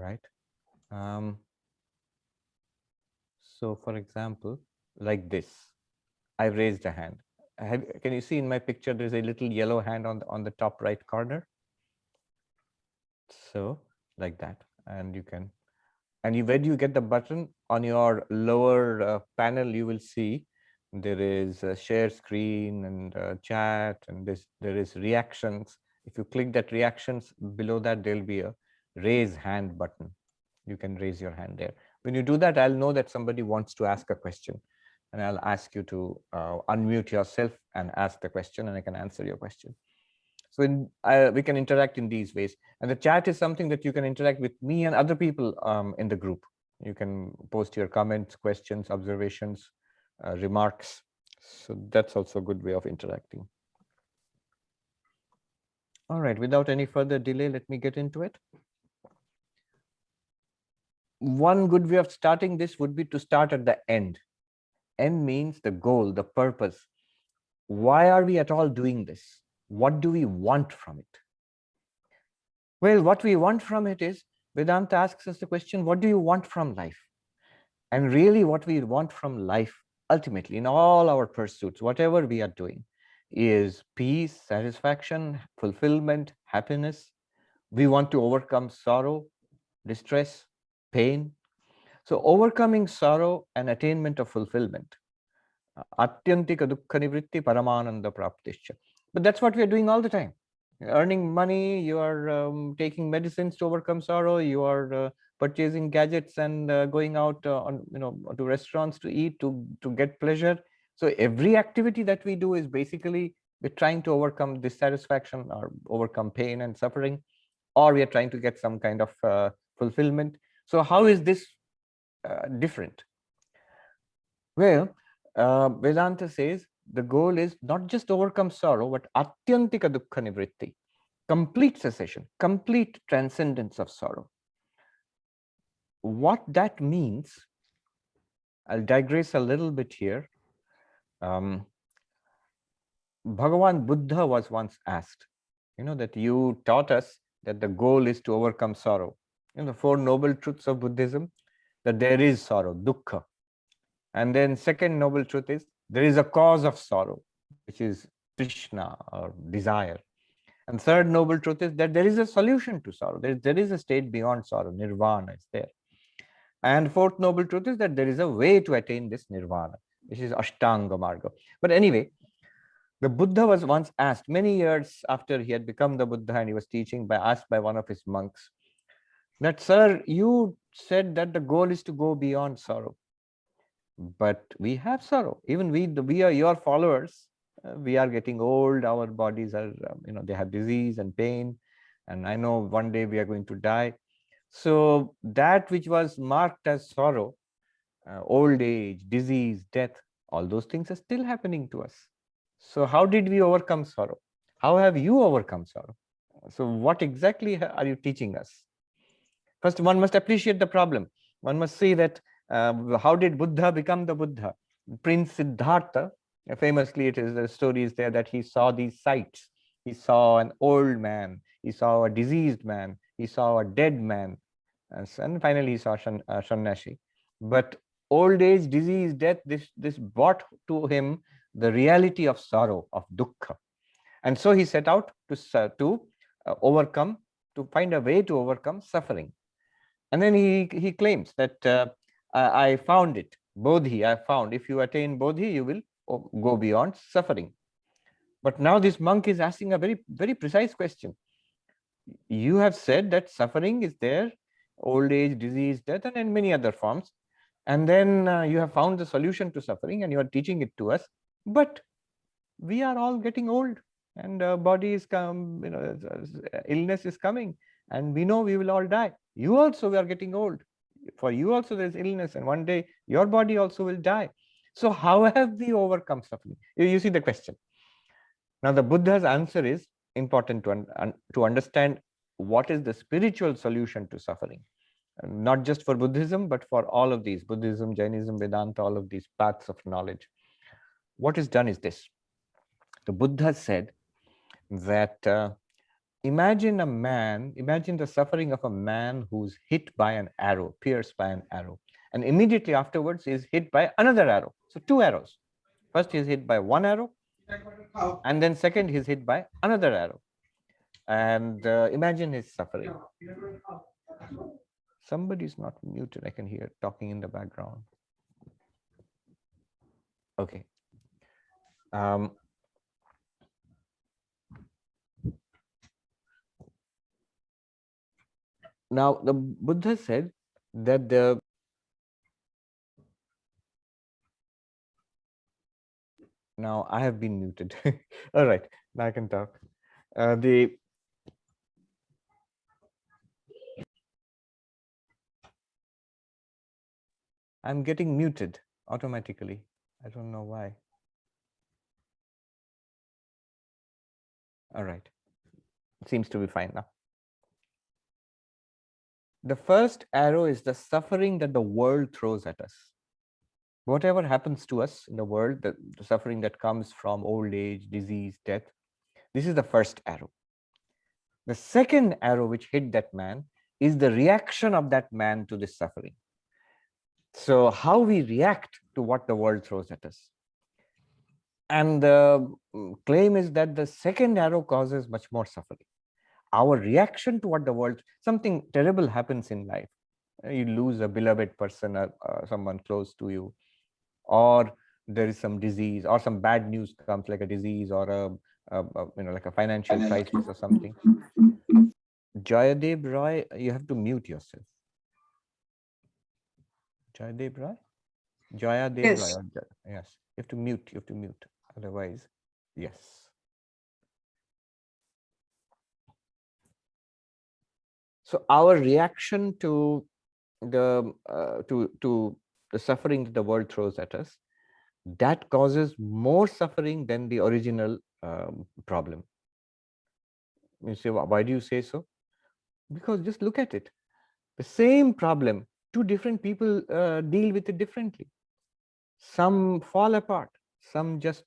right? Um, so for example, like this, I raised a hand. Can you see in my picture, there's a little yellow hand on the top right corner? So like that, and you can, and where do you get the button? On your lower panel, you will see there is a share screen and chat, and there is reactions. If you click that reactions, below that there'll be a raise hand button. You can raise your hand there. When you do that, I'll know that somebody wants to ask a question, and I'll ask you to unmute yourself and ask the question, and I can answer your question. So we can interact in these ways. And the chat is something that you can interact with me and other people in the group. You can post your comments, questions, observations, remarks. So that's also a good way of interacting. All right, without any further delay, let me get into it. One good way of starting this would be to start at the end. End means the goal, the purpose. Why are we at all doing this? What do we want from it? Well, what we want from it is, Vedanta asks us the question, what do you want from life? And really what we want from life, ultimately, in all our pursuits, whatever we are doing, is peace, satisfaction, fulfillment, happiness. We want to overcome sorrow, distress, pain. So overcoming sorrow and attainment of fulfillment. Atyantika dukkha nivritti paramananda praptischa. But that's what we are doing all the time. You're earning money, you are taking medicines to overcome sorrow, you are purchasing gadgets and going out to restaurants to eat, to get pleasure. So every activity that we do is basically we're trying to overcome dissatisfaction or overcome pain and suffering, or we are trying to get some kind of fulfillment. So how is this different? Well, Vedanta says the goal is not just overcome sorrow, but atyantika dukkha nivritti, complete cessation, complete transcendence of sorrow. What that means, I'll digress a little bit here. Bhagavan Buddha was once asked, that you taught us that the goal is to overcome sorrow. The Four Noble Truths of Buddhism, that there is sorrow, dukkha. And then second noble truth is there is a cause of sorrow, which is Krishna or desire. And third noble truth is that there is a solution to sorrow. There is a state beyond sorrow, nirvana is there. And fourth noble truth is that there is a way to attain this nirvana, which is Ashtanga Marga. But anyway, the Buddha was once asked, many years after he had become the Buddha and he was teaching, asked by one of his monks, that, sir, you said that the goal is to go beyond sorrow. But we have sorrow. Even we are your followers. We are getting old. Our bodies are, they have disease and pain. And I know one day we are going to die. So that which was marked as sorrow, old age, disease, death, all those things are still happening to us. So how did we overcome sorrow? How have you overcome sorrow? So what exactly are you teaching us? First, one must appreciate the problem. One must see that how did Buddha become the Buddha? Prince Siddhartha, famously, the story is there that he saw these sights. He saw an old man, he saw a diseased man, he saw a dead man, and finally he saw Sannyasi. But old age, disease, death, this brought to him the reality of sorrow, of dukkha. And so he set out to overcome, to find a way to overcome suffering. And then he claims that I found it, Bodhi, I found. If you attain Bodhi, you will go beyond suffering. But now this monk is asking a very, very precise question. You have said that suffering is there, old age, disease, death, and in many other forms. And then you have found the solution to suffering and you are teaching it to us. But we are all getting old and body is illness is coming. And we know we will all die. You also are getting old. For you also there is illness, and one day your body also will die. So how have we overcome suffering? You see the question. Now the Buddha's answer is important to understand what is the spiritual solution to suffering. Not just for Buddhism, but for all of these, Buddhism, Jainism, Vedanta, all of these paths of knowledge. What is done is this. The Buddha said that imagine the suffering of a man who's hit by an arrow, pierced by an arrow, and immediately afterwards is hit by another arrow. So 2 arrows. First he's hit by 1 arrow, and then second he's hit by another arrow. And imagine his suffering. Somebody's not muted. I can hear talking in the background. Okay. Now, the Buddha said that now I have been muted. All right, now I can talk. I'm getting muted automatically. I don't know why. All right. It seems to be fine now. The first arrow is the suffering that the world throws at us. Whatever happens to us in the world, the suffering that comes from old age, disease, death, this is the first arrow. The second arrow which hit that man is the reaction of that man to this suffering. So how we react to what the world throws at us. And the claim is that the second arrow causes much more suffering. Our reaction to what the world, something terrible happens in life. You lose a beloved person, someone close to you, or there is some disease, or some bad news comes, like a disease, or like a financial crisis or something. Jayadev Roy, you have to mute yourself. Jayadev Roy? Jayadev Yes. Roy. Yes. You have to mute. Otherwise, yes. So our reaction to the suffering that the world throws at us, that causes more suffering than the original problem. You say, why do you say so? Because just look at it. The same problem, 2 different people deal with it differently. Some fall apart, some just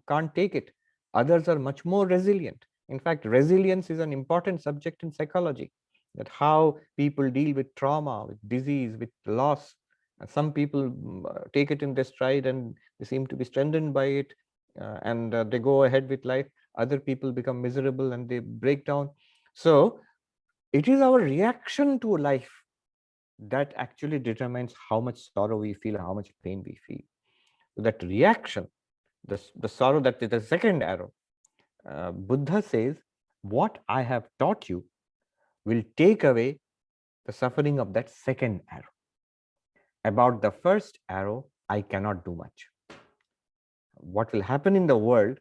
can't take it. Others are much more resilient. In fact, resilience is an important subject in psychology, that how people deal with trauma, with disease, with loss. And some people take it in their stride and they seem to be strengthened by it, and they go ahead with life. Other people become miserable and they break down. So it is our reaction to life that actually determines how much sorrow we feel, how much pain we feel. So that reaction, the sorrow, that is the second arrow. Buddha says, what I have taught you will take away the suffering of that second arrow. About the first arrow, I cannot do much. What will happen in the world,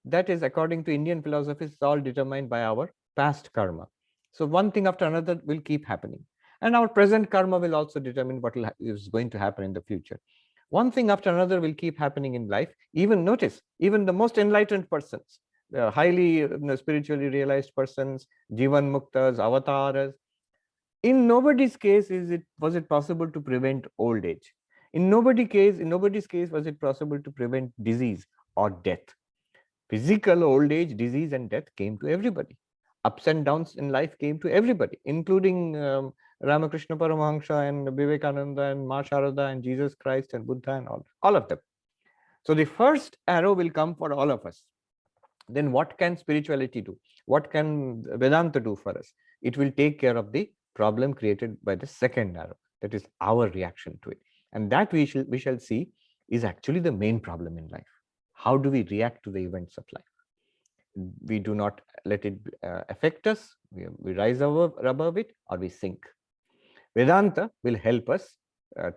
that is, according to Indian philosophy, is all determined by our past karma. So one thing after another will keep happening. And our present karma will also determine what is going to happen in the future. One thing after another will keep happening in life. Even notice, even the most enlightened persons, the highly spiritually realized persons, Jivan Muktas, avatars, in nobody's case was it possible to prevent old age. In nobody's case was it possible to prevent disease or death. Physical old age, disease, and death came to everybody. Ups and downs in life came to everybody, including Ramakrishna Paramahamsa and Vivekananda and Ma Sharada and Jesus Christ and Buddha and all of them. So the first arrow will come for all of us. Then what can spirituality do? What can Vedanta do for us? It will take care of the problem created by the second arrow. That is our reaction to it. And that we shall see is actually the main problem in life. How do we react to the events of life? We do not let it affect us. We rise above it, or we sink. Vedanta will help us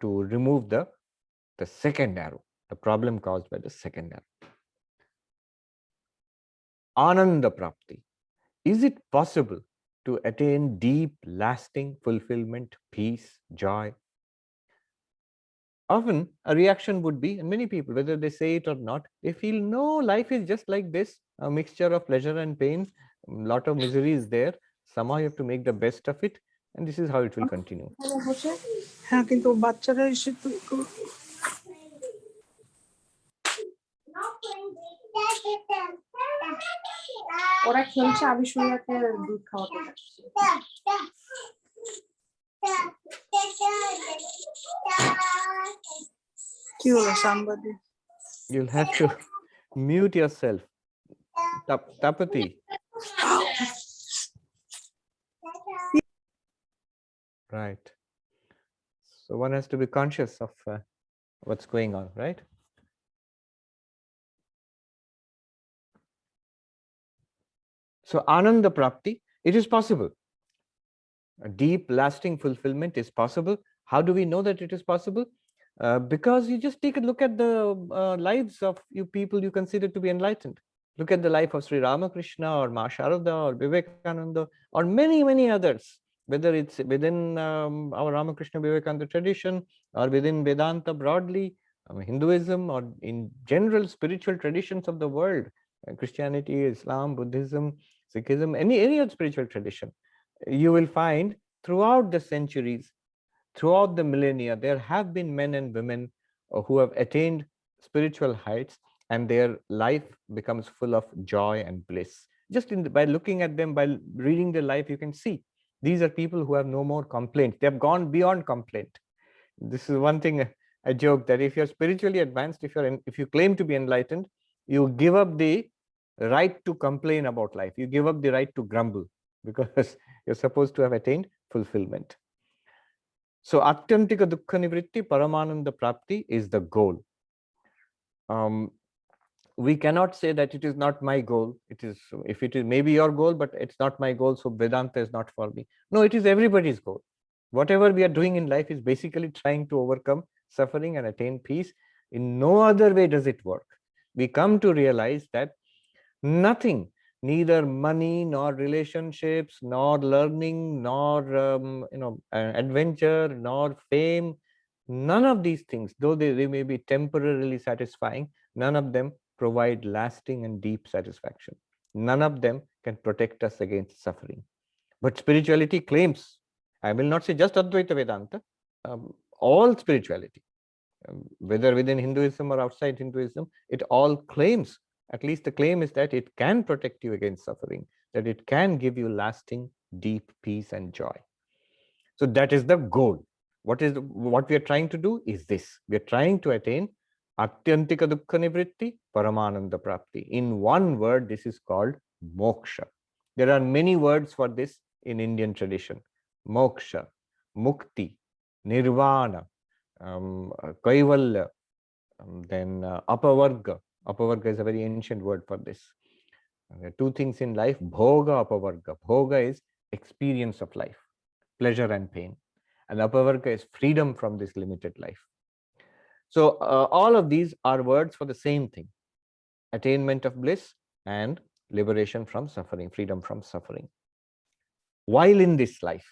to remove the second arrow, the problem caused by the second arrow. Ananda Prapti. Is it possible to attain deep, lasting fulfillment, peace, joy? Often a reaction would be, and many people, whether they say it or not, they feel, no, life is just like this, a mixture of pleasure and pain, a lot of misery is there. Somehow you have to make the best of it, and this is how it will continue. ওরা খেলছে, আমি শুনিয়াকে দুধ খাওয়াতে যাচ্ছি। কি হলো somebody? You'll have to mute yourself. Tapati. Right. So one has to be conscious of what's going on, right? So Ananda Prapti, it is possible. A deep, lasting fulfillment is possible. How do we know that it is possible? Because you just take a look at the lives of you people you consider to be enlightened. Look at the life of Sri Ramakrishna or Ma Sharada or Vivekananda or many, many others, whether it's within our Ramakrishna Vivekananda tradition or within Vedanta broadly, Hinduism, or in general spiritual traditions of the world, Christianity, Islam, Buddhism, Sikhism, any other spiritual tradition. You will find throughout the centuries, throughout the millennia, there have been men and women who have attained spiritual heights, and their life becomes full of joy and bliss. Just by looking at them, by reading their life, you can see these are people who have no more complaints. They have gone beyond complaint. This is one thing I joke that if you're spiritually advanced, if you claim to be enlightened, you give up the right to complain about life. You give up the right to grumble, because you're supposed to have attained fulfillment. So Atyantika Dukkha Nivritti, Paramananda Prapti is the goal. We cannot say that it is not my goal. It is, if it is maybe your goal, but it's not my goal, so Vedanta is not for me. No, it is everybody's goal. Whatever we are doing in life is basically trying to overcome suffering and attain peace. In no other way does it work. We come to realize that nothing, neither money nor relationships nor learning nor adventure nor fame, none of these things, though they may be temporarily satisfying, none of them provide lasting and deep satisfaction. None of them can protect us against suffering. But spirituality claims, I will not say just Advaita Vedanta, all spirituality, whether within Hinduism or outside Hinduism, it all claims, at least the claim is that it can protect you against suffering, that it can give you lasting, deep peace and joy. So that is the goal. What we are trying to do is this. We are trying to attain Atyantika Dukkha Nivritti, Paramananda Prapti. In one word, this is called moksha. There are many words for this in Indian tradition. Moksha, mukti, nirvana, kaivalya, then apavarga. Apavarga is a very ancient word for this. There are two things in life, bhoga, apavarga. Bhoga is experience of life, pleasure and pain, and apavarga is freedom from this limited life. So all of these are words for the same thing: attainment of bliss and liberation from suffering, freedom from suffering, while in this life.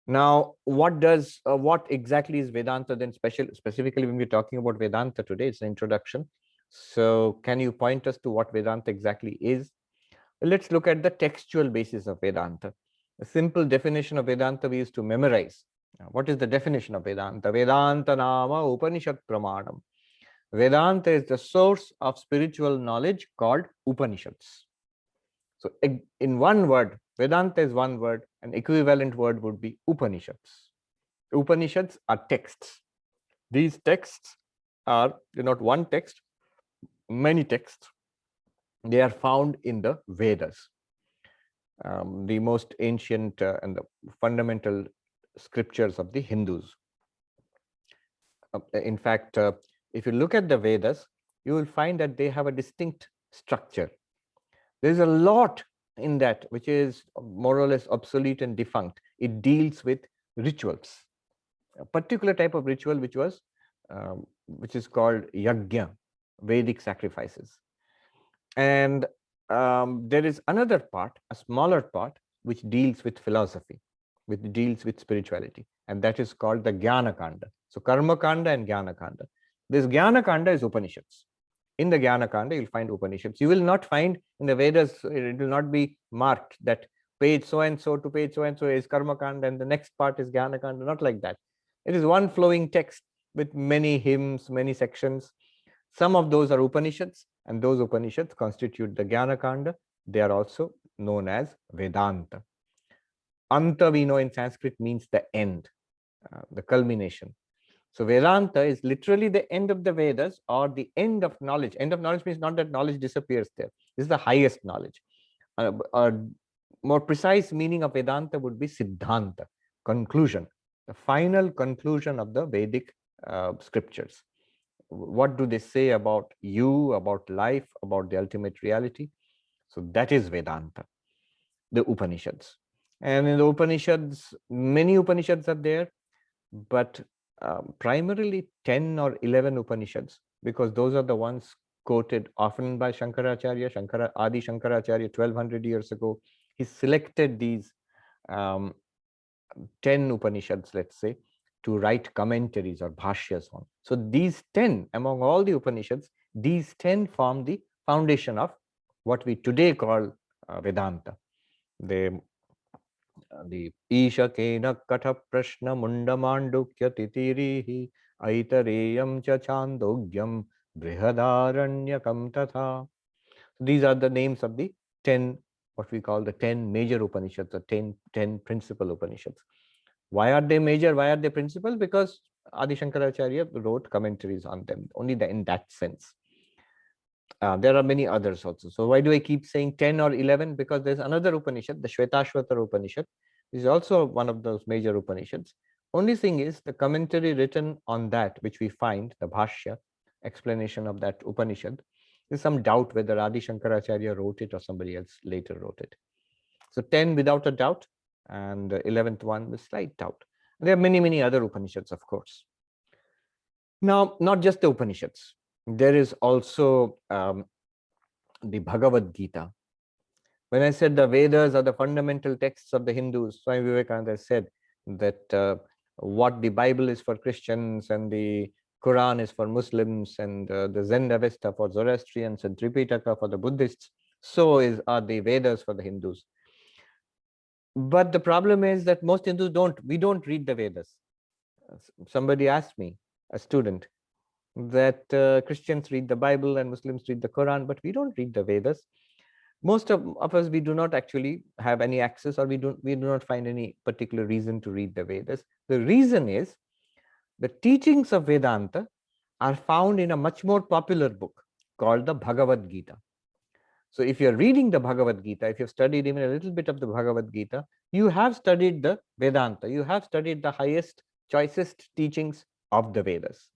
Now, what exactly is Vedanta then? Specifically when we're talking about Vedanta today, it's an introduction. So can you point us to what Vedanta exactly is? Let's look at the textual basis of Vedanta. A simple definition of Vedanta we used to memorize. Now, what is the definition of Vedanta? Vedanta nama Upanishad pramanam. Vedanta is the source of spiritual knowledge called Upanishads. So in one word, Vedanta is one word, an equivalent word would be Upanishads. Upanishads are texts. These texts are not one text, many texts. They are found in the Vedas, the most ancient and the fundamental scriptures of the Hindus. In fact, if you look at the Vedas, you will find that they have a distinct structure. There's a lot in that which is more or less obsolete and defunct. It deals with rituals, a particular type of ritual which is called yajna, Vedic sacrifices. And there is another part, a smaller part, which deals with philosophy, which deals with spirituality, and that is called the Jnana Kanda. So Karma Kanda and Jnana Kanda. This Jnana Kanda is Upanishads. In the Jnana Kanda, you'll find Upanishads. You will not find in the Vedas, it will not be marked that page so and so to page so and so is Karma Kanda and the next part is Jnana Kanda, not like that. It is one flowing text with many hymns, many sections. Some of those are Upanishads, And those Upanishads constitute the Jnana Kanda. They are also known as Vedanta. Anta, we know in Sanskrit, means the end, the culmination. So Vedanta is literally the end of the Vedas, or the end of knowledge. End of knowledge means not that knowledge disappears there. This is the highest knowledge. A more precise meaning of Vedanta would be Siddhanta, conclusion, the final conclusion of the Vedic scriptures. What do they say about you, about life, about the ultimate reality? So that is Vedanta, the Upanishads. And in the Upanishads, many Upanishads are there, but primarily 10 or 11 Upanishads, because those are the ones quoted often by Shankaracharya, Adi Shankaracharya 1200 years ago. He selected these 10 Upanishads, let's say, to write commentaries or bhashyas on. So these 10, among all the Upanishads, these 10 form the foundation of what we today call Vedanta. The Isha Kena Katha Prashna Mundamandukya Titirihi Aitareyam Cha Chandogyam Brihadaranyakam Tatha. These are the names of the 10, what we call the 10 major Upanishads, or 10 principal Upanishads. Why are they major? Why are they principal? Because Adi Shankaracharya wrote commentaries on them, only in that sense. There are many others also. So why do I keep saying 10 or 11? Because there's another Upanishad, the Shaitaar Upanishad, is also one of those major Upanishads. Only thing is, the commentary written on that, which we find, the Bhashya, explanation of that Upanishad, there's some doubt whether Adi Shankaracharya wrote it or somebody else later wrote it. So 10 without a doubt, and the 11th one with slight doubt. There are many other Upanishads, of course. Now, not just the Upanishads. There is also the Bhagavad-Gita. When I said the Vedas are the fundamental texts of the Hindus, Swami Vivekananda said that what the Bible is for Christians and the Quran is for Muslims and the Zend Avesta for Zoroastrians and Tripitaka for the Buddhists, so are the Vedas for the Hindus. But the problem is that most Hindus we don't read the Vedas. Somebody asked me, a student, that Christians read the Bible and Muslims read the Quran, but we don't read the Vedas. Most of us, we do not actually have any access, or we do not find any particular reason to read the Vedas. The reason is the teachings of Vedanta are found in a much more popular book called the Bhagavad-Gita. So if you're reading the Bhagavad-Gita, if you've studied even a little bit of the Bhagavad-Gita, you have studied the Vedanta, you have studied the highest, choicest teachings of the Vedas.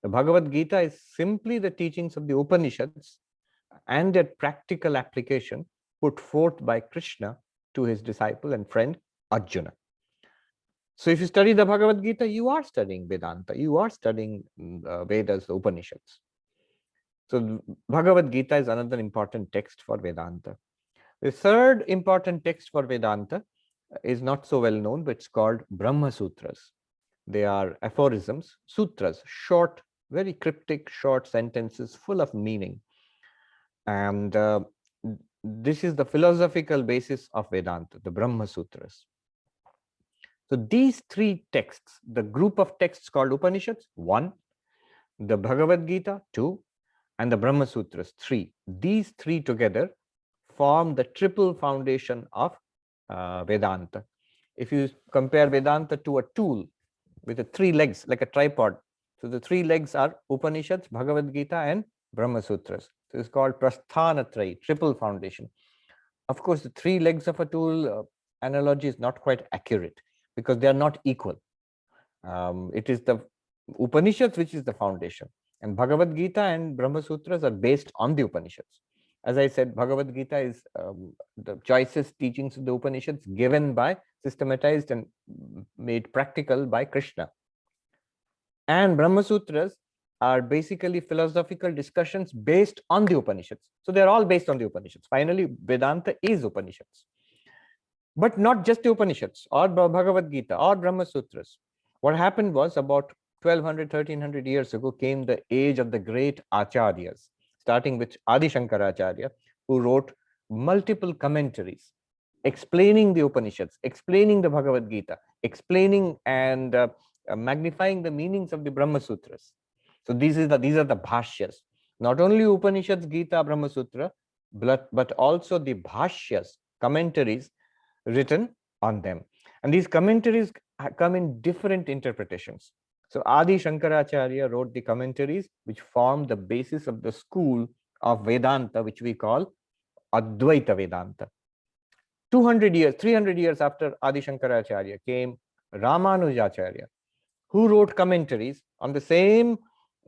The Bhagavad-Gita is simply the teachings of the Upanishads and their practical application put forth by Krishna to his disciple and friend Arjuna. So if you study the Bhagavad-Gita, you are studying Vedanta, you are studying Vedas, the Upanishads. So Bhagavad-Gita is another important text for Vedanta. The third important text for Vedanta is not so well known, but it's called Brahma Sutras. They are aphorisms, sutras, short, very cryptic, short sentences full of meaning. And this is the philosophical basis of Vedanta, the Brahma Sutras. So these three texts, the group of texts called Upanishads, 1, the Bhagavad-Gita, 2, and the Brahma Sutras, 3. These three together form the triple foundation of Vedanta. If you compare Vedanta to a tool with the 3 legs, like a tripod, so the 3 legs are Upanishads, Bhagavad-Gita, and Brahma Sutras. So it's called Prasthanatrayi, triple foundation. Of course, the 3 legs of a tool analogy is not quite accurate because they are not equal. It is the Upanishads which is the foundation, and Bhagavad-Gita and Brahma Sutras are based on the Upanishads. As I said, Bhagavad-Gita is the choicest teachings of the Upanishads given by, systematized and made practical by Krishna. And Brahma Sutras are basically philosophical discussions based on the Upanishads. So they're all based on the Upanishads. Finally, Vedanta is Upanishads. But not just the Upanishads or Bhagavad-Gita or Brahma Sutras. What happened was, about 1200, 1300 years ago came the age of the great Acharyas, starting with Adi Shankaracharya, who wrote multiple commentaries explaining the Upanishads, explaining the Bhagavad-Gita, explaining and magnifying the meanings of the Brahma Sutras. So these are the bhashyas. Not only Upanishads, Gita, Brahma Sutra, but also the bhashyas, commentaries written on them. And these commentaries come in different interpretations. So Adi Shankaracharya wrote the commentaries which form the basis of the school of Vedanta, which we call Advaita Vedanta. 200 years, 300 years after Adi Shankaracharya came Ramanujacharya, who wrote commentaries on the same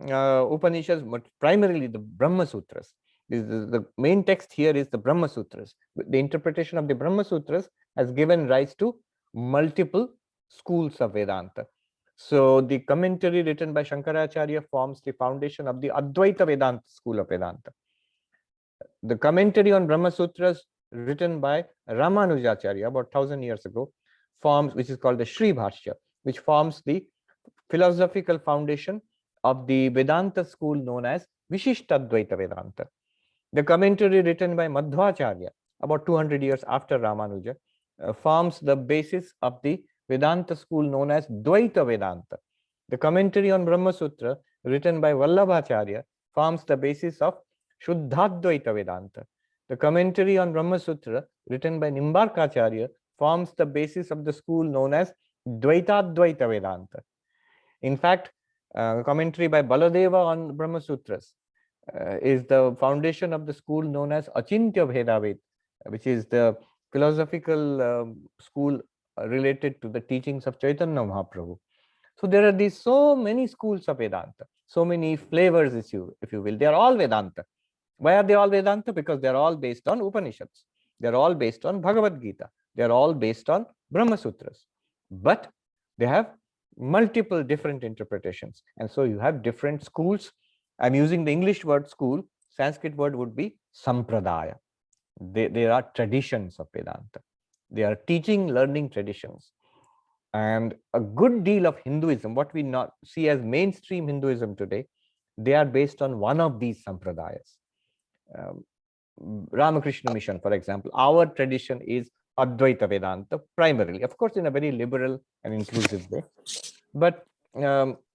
Upanishads, but primarily the Brahma Sutras. The main text here is the Brahma Sutras. The interpretation of the Brahma Sutras has given rise to multiple schools of Vedanta. So the commentary written by Shankaracharya forms the foundation of the Advaita Vedanta school of Vedanta. The commentary on Brahma Sutras written by Ramanujacharya about 1000 years ago forms, which is called the Sri Bhashya, which forms the philosophical foundation of the Vedanta school known as Vishishtadvaita Vedanta. The commentary written by Madhvacharya about 200 years after Ramanuja forms the basis of the Vedanta school known as Dvaita Vedanta. The commentary on Brahma Sutra written by Vallabhacharya forms the basis of Shuddhadvaita Vedanta. The commentary on Brahma Sutra written by Nimbarkacharya forms the basis of the school known as Dvaitadvaita Vedanta. In fact, commentary by Baladeva on Brahma Sutras is the foundation of the school known as Achintya Bhedavet, which is the philosophical school related to the teachings of Chaitanya Mahaprabhu. So there are these so many schools of Vedanta, so many flavors, if you will. They are all Vedanta. Why are they all Vedanta? Because they are all based on Upanishads. They are all based on Bhagavad-Gita. They are all based on Brahma Sutras. But they have multiple different interpretations. And so you have different schools. I'm using the English word school. Sanskrit word would be sampradaya. They are traditions of Vedanta. They are teaching, learning traditions. And a good deal of Hinduism, what we not see as mainstream Hinduism today, they are based on one of these sampradayas. Ramakrishna Mission, for example, our tradition is Advaita Vedanta primarily, of course, in a very liberal and inclusive way. But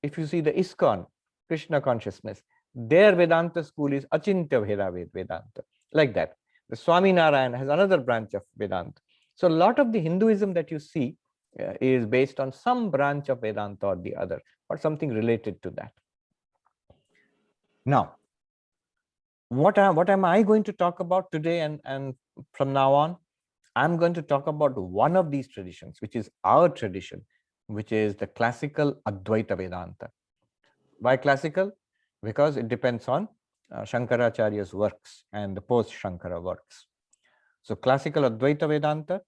if you see the ISKCON, Krishna consciousness, their Vedanta school is Achintya Bheda Vedanta, like that. The Swami Narayana has another branch of Vedanta. So a lot of the Hinduism that you see is based on some branch of Vedanta or the other, or something related to that. Now, what am I going to talk about today and from now on? I'm going to talk about one of these traditions, which is our tradition, which is the classical Advaita Vedanta. Why classical? Because it depends on Shankaracharya's works and the post-Shankara works. So classical Advaita Vedanta,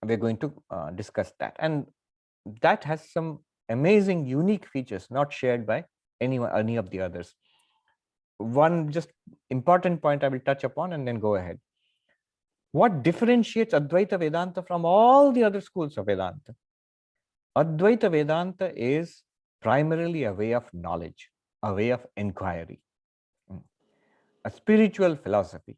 we're going to discuss that. And that has some amazing, unique features not shared by any of the others. One just important point I will touch upon and then go ahead. What differentiates Advaita Vedanta from all the other schools of Vedanta? Advaita Vedanta is primarily a way of knowledge, a way of inquiry, a spiritual philosophy.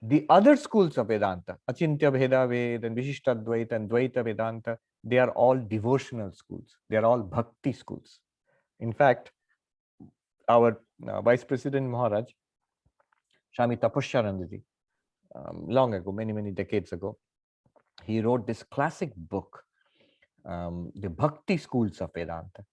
The other schools of Vedanta, Achintya Bheda Ved and Vishishtadvaita and Dvaita Vedanta, they are all devotional schools. They are all bhakti schools. In fact, our Vice President Maharaj, Swami Tapasyarandaji, long ago, many decades ago, he wrote this classic book, the Bhakti schools of Vedanta,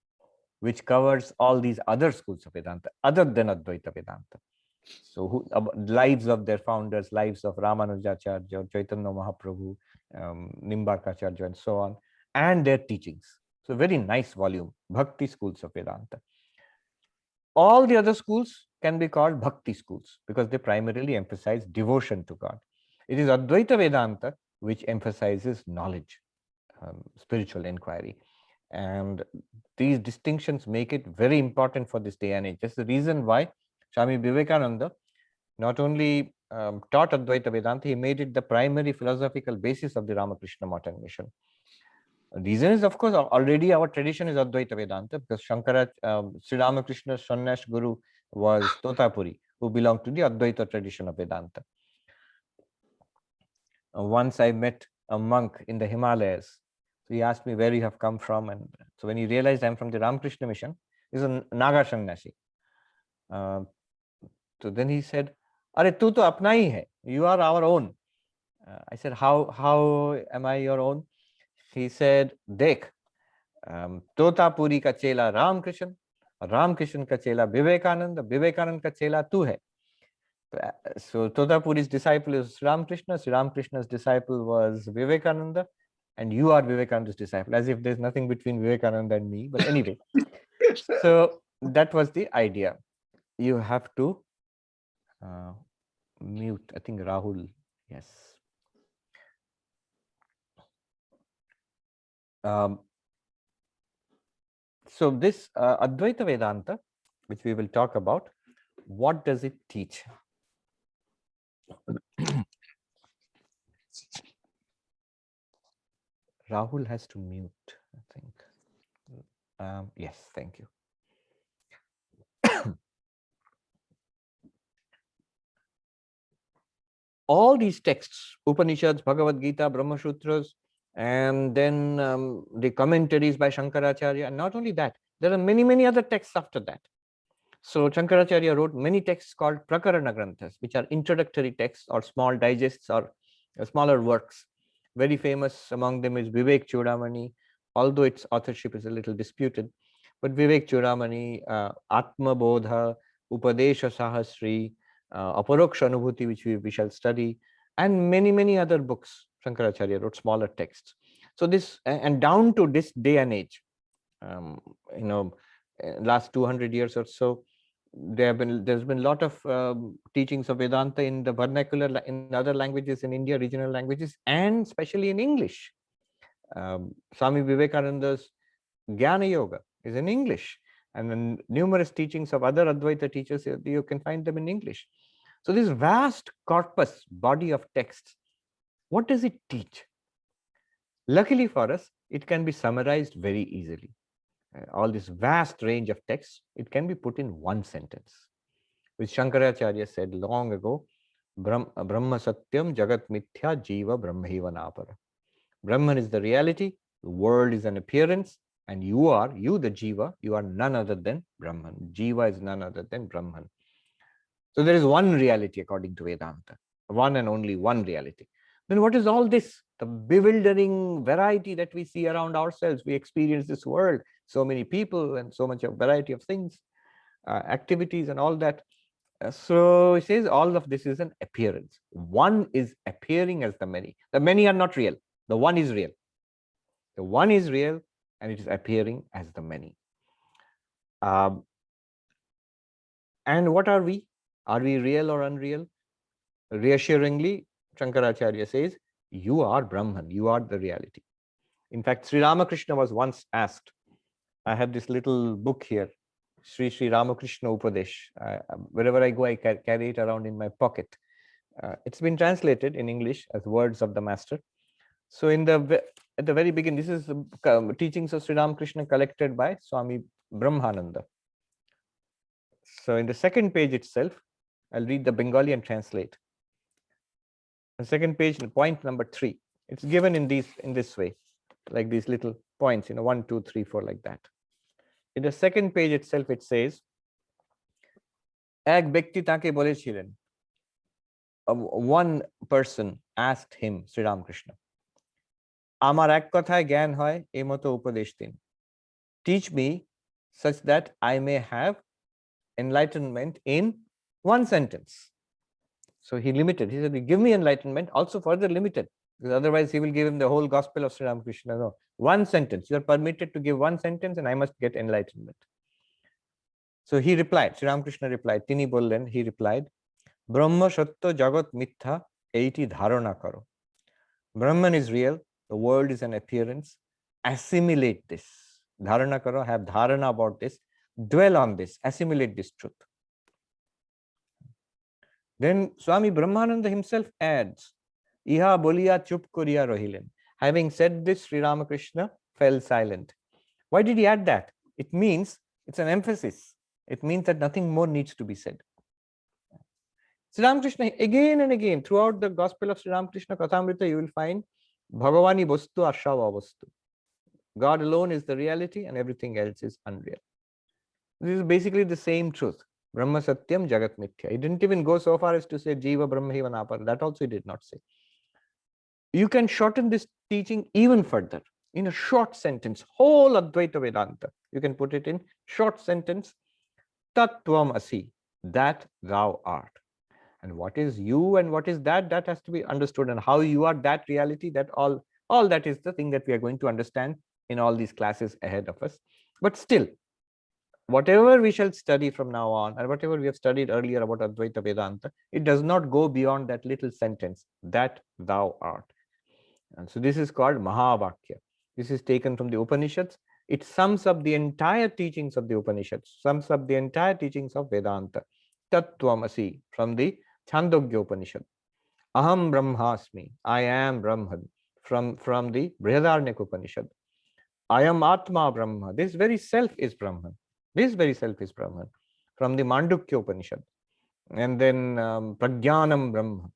which covers all these other schools of Vedanta, other than Advaita Vedanta. So lives of their founders, lives of Ramanujacharya, Chaitanya Mahaprabhu, Nimbarkacharya, and so on, and their teachings. So very nice volume, Bhakti schools of Vedanta. All the other schools can be called Bhakti schools because they primarily emphasize devotion to God. It is Advaita Vedanta which emphasizes knowledge, spiritual inquiry. And these distinctions make it very important for this day and age. That's the reason why Swami Vivekananda not only taught Advaita Vedanta, he made it the primary philosophical basis of the Ramakrishna Math mission. The reason is, of course, already our tradition is Advaita Vedanta because Shankara, Sri Ramakrishna's Sannyas Guru was Totapuri, who belonged to the Advaita tradition of Vedanta. Once I met a monk in the Himalayas. So he asked me where you have come from. And so when he realized I'm from the Ramakrishna mission, he's a Naga Sannyasi. So then he said, "Are tu to apna hi hai. You are our own." I said, "How am I your own?" He said, "Dekh, Totapuri का चेला रामकृष्ण, रामकृष्ण का चेला विवेकानंद, विवेकानंद का चेला तू है." So Totapuri's disciple is Ramakrishna, Sri Ramakrishna's disciple was Vivekananda, and you are Vivekananda's disciple, as if there's nothing between Vivekananda and me. But anyway, so that was the idea. You have to mute, I think Rahul, yes. So this Advaita Vedanta, which we will talk about, what does it teach? Rahul has to mute, I think. Yes, thank you. All these texts, Upanishads, Bhagavad-Gita, Brahma Sutras, and then the commentaries by Shankaracharya, and not only that, there are many, many other texts after that. So Shankaracharya wrote many texts called Prakarana Granthas, which are introductory texts or small digests or smaller works. Very famous among them is Vivek Chudamani, although its authorship is a little disputed. But Vivek Chudamani, Atma Bodha, Upadesha Sahasri, Aparoksha Anubhuti, which we shall study, and many, many other books. Shankaracharya wrote smaller texts. So this, and down to this day and age, last 200 years or so, there's been a lot of teachings of Vedanta in the vernacular, in other languages in India, regional languages, and especially in English. Swami Vivekananda's Jnana Yoga is in English, and then numerous teachings of other Advaita teachers, you can find them in English. So this vast corpus, body of texts, what does it teach? Luckily for us, it can be summarized very easily. All this vast range of texts, it can be put in one sentence, which Shankaracharya said long ago, Brahma Satyam Jagat Mithya Jiva Brahmaiva Napara. Brahman is the reality, the world is an appearance, and you the Jiva, you are none other than Brahman. Jiva is none other than Brahman. So there is one reality according to Vedanta, one and only one reality. Then what is all this? The bewildering variety that we see around ourselves. We experience this world, so many people and so much of variety of things, activities and all that. So it says all of this is an appearance. One is appearing as the many. The many are not real. The one is real. The one is real and it is appearing as the many. And what are we? Are we real or unreal? Reassuringly, Shankaracharya says, you are Brahman, you are the reality. In fact, Sri Ramakrishna was once asked, I have this little book here, Sri Ramakrishna Upadesh. Wherever I go, I carry it around in my pocket. It's been translated in English as Words of the Master. So at the very beginning, this is the teachings of Sri Ramakrishna collected by Swami Brahmananda. So in the second page itself, I'll read the Bengali and translate. The second page, point number 3. It's given in this way, like these little points, 1, 2, 3, 4, like that. In the second page itself, it says, এক ব্যক্তি তাকে বলেছিলেন, one person asked him, Sri Ramakrishna, আমার এক কথায় জ্ঞান হয় এই মতো উপদেশ দিন. Teach me such that I may have enlightenment in one sentence. So he limited. He said, give me enlightenment, also further limited, because otherwise he will give him the whole gospel of Sri Ramakrishna. No, one sentence. You are permitted to give one sentence and I must get enlightenment. So he replied, Sri Ramakrishna replied, Tini bollen, he replied, Brahma Satya Jagat Mithya Eiti Dharana Karo. Brahman is real, the world is an appearance. Assimilate this. Dharana Karo, have dharana about this, dwell on this, assimilate this truth. Then Swami Brahmananda himself adds, Iha boliya chup koriya rohilen. Having said this, Sri Ramakrishna fell silent. Why did he add that? It means, it's an emphasis. It means that nothing more needs to be said. Sri Ramakrishna, again and again, throughout the gospel of Sri Ramakrishna Kathamrita, you will find Bhagavani Bostu Ashava Bostu. God alone is the reality and everything else is unreal. This is basically the same truth. Brahma Satyam Jagat Mithya. He didn't even go so far as to say Jiva Brahma Hivanapara. That also he did not say. You can shorten this teaching even further in a short sentence, whole Advaita Vedanta. You can put it in short sentence, Tattvam Asi, that thou art. And what is you and what is that? That has to be understood. And how you are that reality, that all that is the thing that we are going to understand in all these classes ahead of us. But still, whatever we shall study from now on, and whatever we have studied earlier about Advaita Vedanta, it does not go beyond that little sentence, that thou art. And so this is called Mahavakya. This is taken from the Upanishads. It sums up the entire teachings of the Upanishads, sums up the entire teachings of Vedanta. Tattvamasi from the Chandogya Upanishad. Aham Brahmasmi, I am Brahman, from the Brihadaranyaka Upanishad. I am Atma Brahma. This very self is Brahman. This very self is Brahman. From the Mandukya Upanishad. And then Prajnanam Brahma.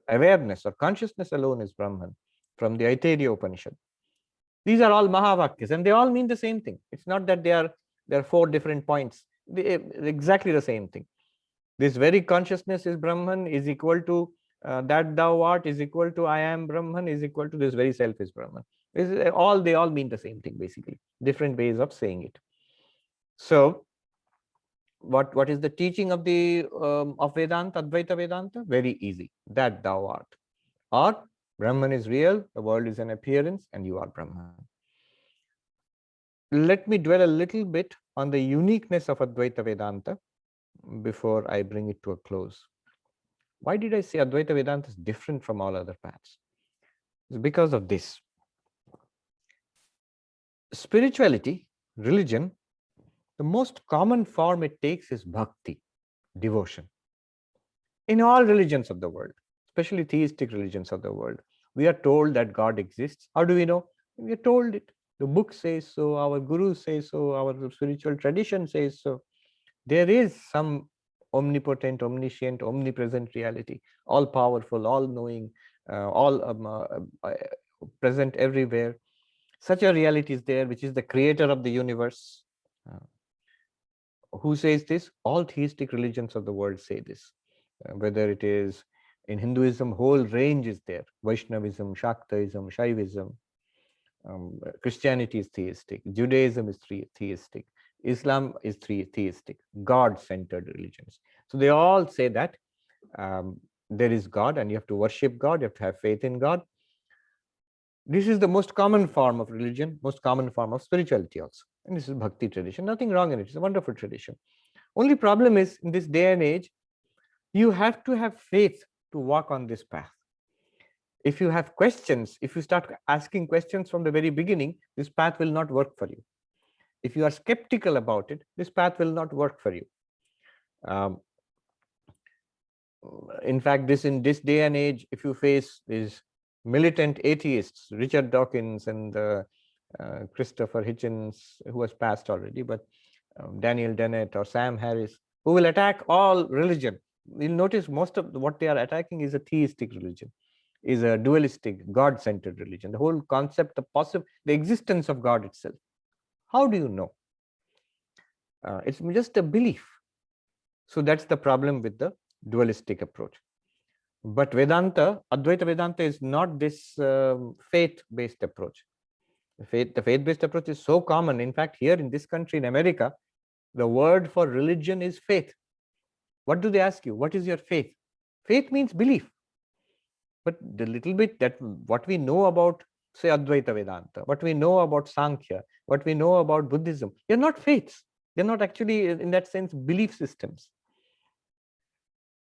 Awareness or consciousness alone is Brahman. From the Aitareya Upanishad. These are all Mahavakyas and they all mean the same thing. It's not that there are 4 different points. Exactly the same thing. This very consciousness is Brahman is equal to that thou art is equal to I am Brahman is equal to this very self is Brahman. They all mean the same thing basically. Different ways of saying it. So what is the teaching of the of Vedanta, Advaita Vedanta? Very easy. That thou art. Or Brahman is real, the world is an appearance, and you are Brahman. Let me dwell a little bit on the uniqueness of Advaita Vedanta before I bring it to a close. Why did I say Advaita Vedanta is different from all other paths? It's because of this. Spirituality, religion, the most common form it takes is bhakti, devotion. In all religions of the world, especially theistic religions of the world, we are told that God exists. How do we know? We are told it. The book says so, our gurus say so, our spiritual tradition says so. There is some omnipotent, omniscient, omnipresent reality, all powerful, all knowing, all present everywhere. Such a reality is there, which is the creator of the universe. Who says this? All theistic religions of the world say this. Whether it is in Hinduism, whole range is there. Vaishnavism, Shaktaism, Shaivism. Christianity is theistic. Judaism is theistic. Islam is theistic. God-centered religions. So they all say that there is God and you have to worship God, you have to have faith in God. This is the most common form of religion, most common form of spirituality also. And this is Bhakti tradition. Nothing wrong in it. It's a wonderful tradition. Only problem is, in this day and age, you have to have faith to walk on this path. If you have questions, if you start asking questions from the very beginning, this path will not work for you. If you are skeptical about it, this path will not work for you. In fact, in this day and age, if you face these militant atheists, Richard Dawkins and Christopher Hitchens, who has passed already, but Daniel Dennett or Sam Harris, who will attack all religion. You'll notice most of what they are attacking is a theistic religion, is a dualistic, God-centered religion. The whole concept, the existence of God itself. How do you know? It's just a belief. So that's the problem with the dualistic approach. But Vedanta, Advaita Vedanta is not this faith-based approach. The faith-based approach is so common. In fact, here in this country, in America, the word for religion is faith. What do they ask you? What is your faith? Faith means belief. But the little bit that what we know about, say, Advaita Vedanta, what we know about Sankhya, what we know about Buddhism, they're not faiths. They're not actually, in that sense, belief systems.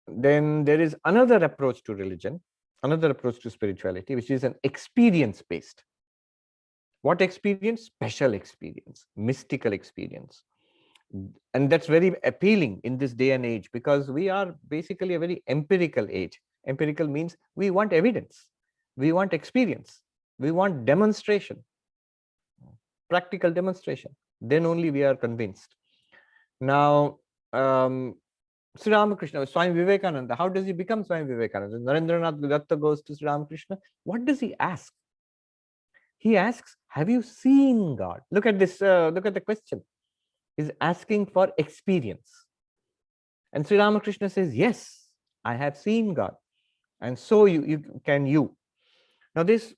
Then there is another approach to religion, another approach to spirituality, which is an experience-based. What experience? Special experience, mystical experience. And that's very appealing in this day and age, because we are basically a very empirical age. Empirical means we want evidence, we want experience, we want demonstration, practical demonstration. Then only we are convinced. Now, Sri Ramakrishna, Swami Vivekananda, how does he become Swami Vivekananda? Narendranath Datta goes to Sri Ramakrishna. What does he ask? He asks, have you seen God? Look at this, look at the question. He's asking for experience. And Sri Ramakrishna says, yes, I have seen God. And so you. Now, this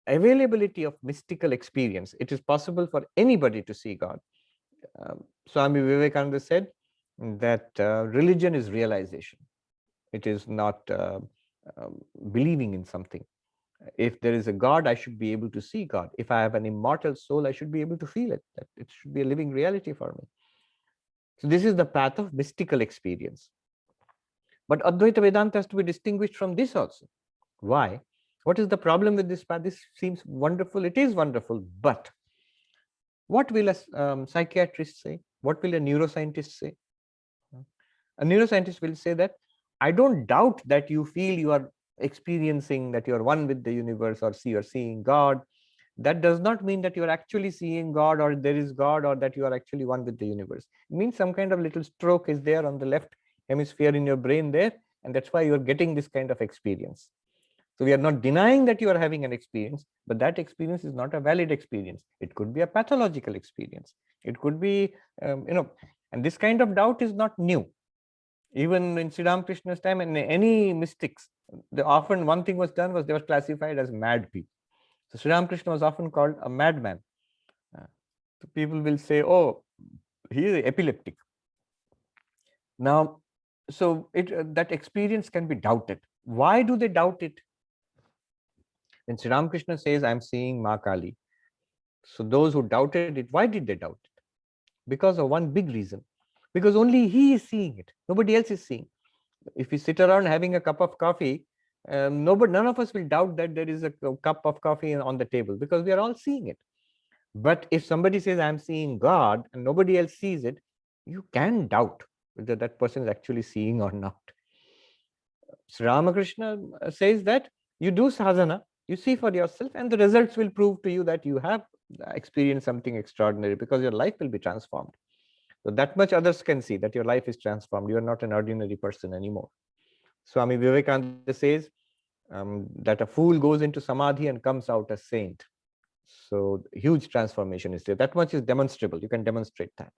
availability of mystical experience, it is possible for anybody to see God. Swami Vivekananda said that religion is realization. It is not believing in something. If there is a God, I should be able to see God. If I have an immortal soul, I should be able to feel it. That it should be a living reality for me. So this is the path of mystical experience. But Advaita Vedanta has to be distinguished from this also. Why? What is the problem with this path? This seems wonderful. It is wonderful, but what will a psychiatrist say? What will a neuroscientist say? A neuroscientist will say that I don't doubt that you feel you are experiencing that you are one with the universe, or see you're seeing God. That does not mean that you are actually seeing God, or there is God, or that you are actually one with the universe. It means some kind of little stroke is there on the left hemisphere in your brain there, and that's why you are getting this kind of experience. So we are not denying that you are having an experience, but that experience is not a valid experience. It could be a pathological experience. It could be, and this kind of doubt is not new. Even in Sri Ramakrishna's time and any mystics, often one thing was done was they were classified as mad people. So Sri Ramakrishna was often called a madman. So people will say, oh, he is epileptic. Now, so that experience can be doubted. Why do they doubt it? When Sri Ramakrishna says, I'm seeing Ma Kali, so those who doubted it, why did they doubt it? Because of one big reason. Because only he is seeing it. Nobody else is seeing. If we sit around having a cup of coffee, none of us will doubt that there is a cup of coffee on the table, because we are all seeing it. But if somebody says, I'm seeing God, and nobody else sees it, you can doubt whether that person is actually seeing or not. Sri Ramakrishna says that you do sadhana, you see for yourself, and the results will prove to you that you have experienced something extraordinary, because your life will be transformed. So that much others can see, that your life is transformed. You are not an ordinary person anymore. Swami Vivekananda says that a fool goes into samadhi and comes out a saint. So huge transformation is there. That much is demonstrable. You can demonstrate that.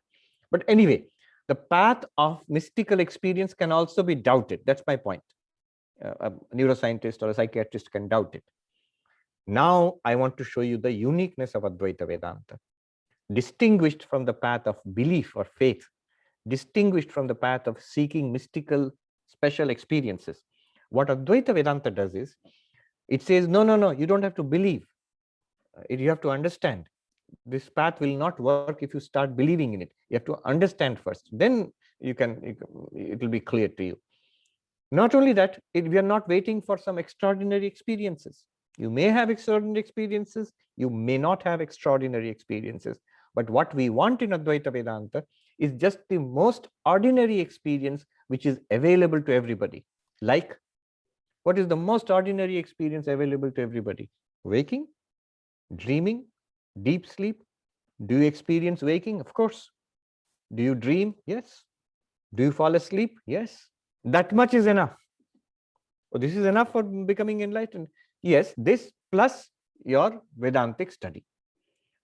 But anyway, the path of mystical experience can also be doubted. That's my point. A neuroscientist or a psychiatrist can doubt it. Now I want to show you the uniqueness of Advaita Vedanta, distinguished from the path of belief or faith, distinguished from the path of seeking mystical special experiences. What Advaita Vedanta does is, it says, no, you don't have to believe. You have to understand. This path will not work if you start believing in it. You have to understand first. Then it will be clear to you. Not only that, we are not waiting for some extraordinary experiences. You may have extraordinary experiences, you may not have extraordinary experiences. But what we want in Advaita Vedanta is just the most ordinary experience which is available to everybody. Like, what is the most ordinary experience available to everybody? Waking, dreaming, deep sleep. Do you experience waking? Of course. Do you dream? Yes. Do you fall asleep? Yes. That much is enough. Oh, this is enough for becoming enlightened. Yes, this plus your Vedantic study.